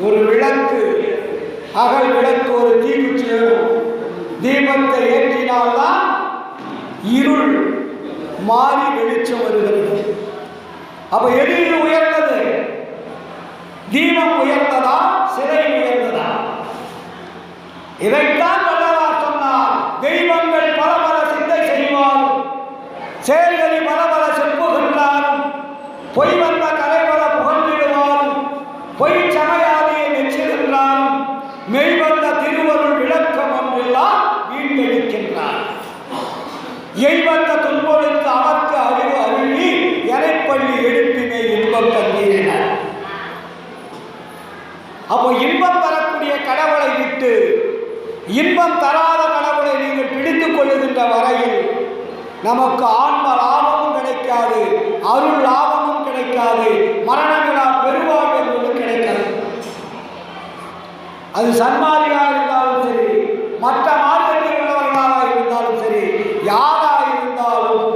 ஒரு விளக்கு, அகல் விளக்கு, ஒரு தீக்குச்சி வேணும். தீபத்தை ஏற்றினால்தான் இருள் மாறி வெளிச்சம் வருகிறது. அப்ப எது உயர்ந்தது? தீபம் உயர்ந்ததா, சிலை உயர்ந்ததா? இதைத்தான் வள்ளலார் சொன்னார். தெய்வங்கள் பல பல சிந்தை செய்வாரும், செயல்களை பல பல செப்புகின்றாரும், பொய் வந்த கலைபல புகழ்ந்திடுவாரும், பொய் சமயாதியை மெச்சுகின்றாரும், மெய்வந்த திருவருள் விளக்கம் ஒன்றெல்லாம் வீண்டெடுக்கின்றார். எய்வந்த துன்பொழுக்கு அவர்க்கு அறிவு அருளி எனைப்பள்ளி எடுப்பினை இன்பம் தந்தீரினார். அப்போ இன்பம் தரக்கூடிய கடவுளை விட்டு இன்பம் தராத கடவுளை நீங்கள் பிடித்துக் கொள்ளுகின்ற வரையில் நமக்கு ஆன்ம லாபமும் கிடைக்காது, அருள் லாபமும் கிடைக்காது, மரணங்களா பெருவாழ்வு என்பது கிடைக்காது. அது சன்மார்க்கமாக இருந்தாலும் சரி, மற்ற மார்க்கத்தில் உள்ளவர்களாக இருந்தாலும் சரி, யாராக இருந்தாலும்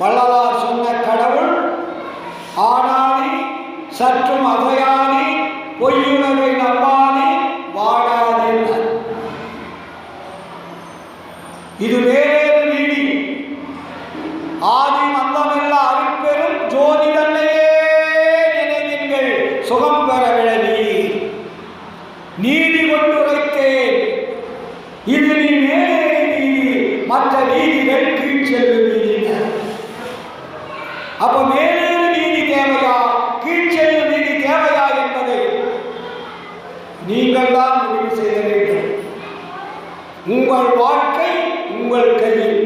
வள்ளலார் சொன்ன கடவுள் ஆனாதி சற்றும் அசையாதி பொய்யுணர்வை நம்பாதி வாழாதே. இது வேறேறு நீதி. ஆதி மந்தமில்லா அருட்பெரும் ஜோதி தன்னையே நினைவீர்கள் சுகம் பெற விழநீர் நீதி கொண்டு உரைத்தேன். இது நீ மேலேறி நீதி, மற்ற நீதிகள் கீழ் செல்லும் நீதி. அப்ப மேலேறு நீதி தேவையா, கீழ் செல்லும் நீதி தேவையா என்பதை நீங்கள் தான் முடிவு செய்ய வேண்டும். உங்கள் வாழ்க்கை உங்கள் கையில்.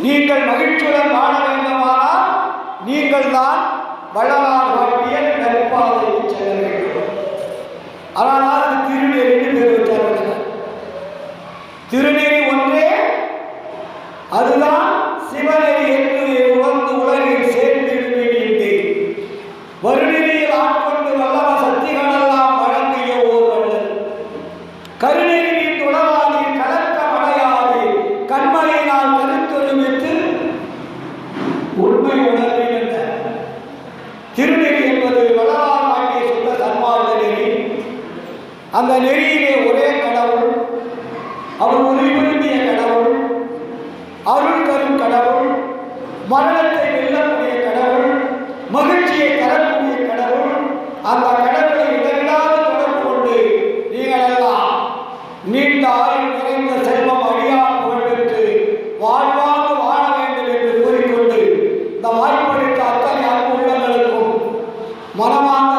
நீங்கள் மகிழ்ச்சியுடன் வாழ வேண்டுமானால் நீங்கள் தான் வள்ளலார் காட்டிய நற்பாதையில் செல்ல வேண்டும். ஆனால் அது திருநெறின்னு பேர் வச்சார்கள். திருநெறி ஒன்றே, அதுதான் சிவநெறி என்று உணர்ந்து உலகில் சேர்ந்திடுமே என்று வருநெறியில் ஆட்கொண்டு வல்லவ சக்திகளெல்லாம் வழங்கிய ஓர் வள்ளல். கருநெறி நீண்டு உணவாதி கலக்க மடையாது கண்மலையினால் கருத்தொருமை அந்த நெறியிலே ஒரே கடவுள், அவர் உரிமைய கடவுள், அருள் தரும் கடவுள், மரணத்தை வெல்லக்கூடிய கடவுள், மகிழ்ச்சியை தரக்கூடிய கடவுள். அந்த கடவுளை இடைவிடாது தொடர்பு கொண்டு நீங்கள் எல்லாம் நீண்ட ஆயுள் நிறைந்த செல்வம் அழியா புகழ் பெற்று வாழ்வாக வாழ வேண்டும் என்று கூறிக்கொண்டு இந்த வாய்ப்பளித்த அத்தனை அன்பு உள்ளங்களுக்கும் மனமார்ந்த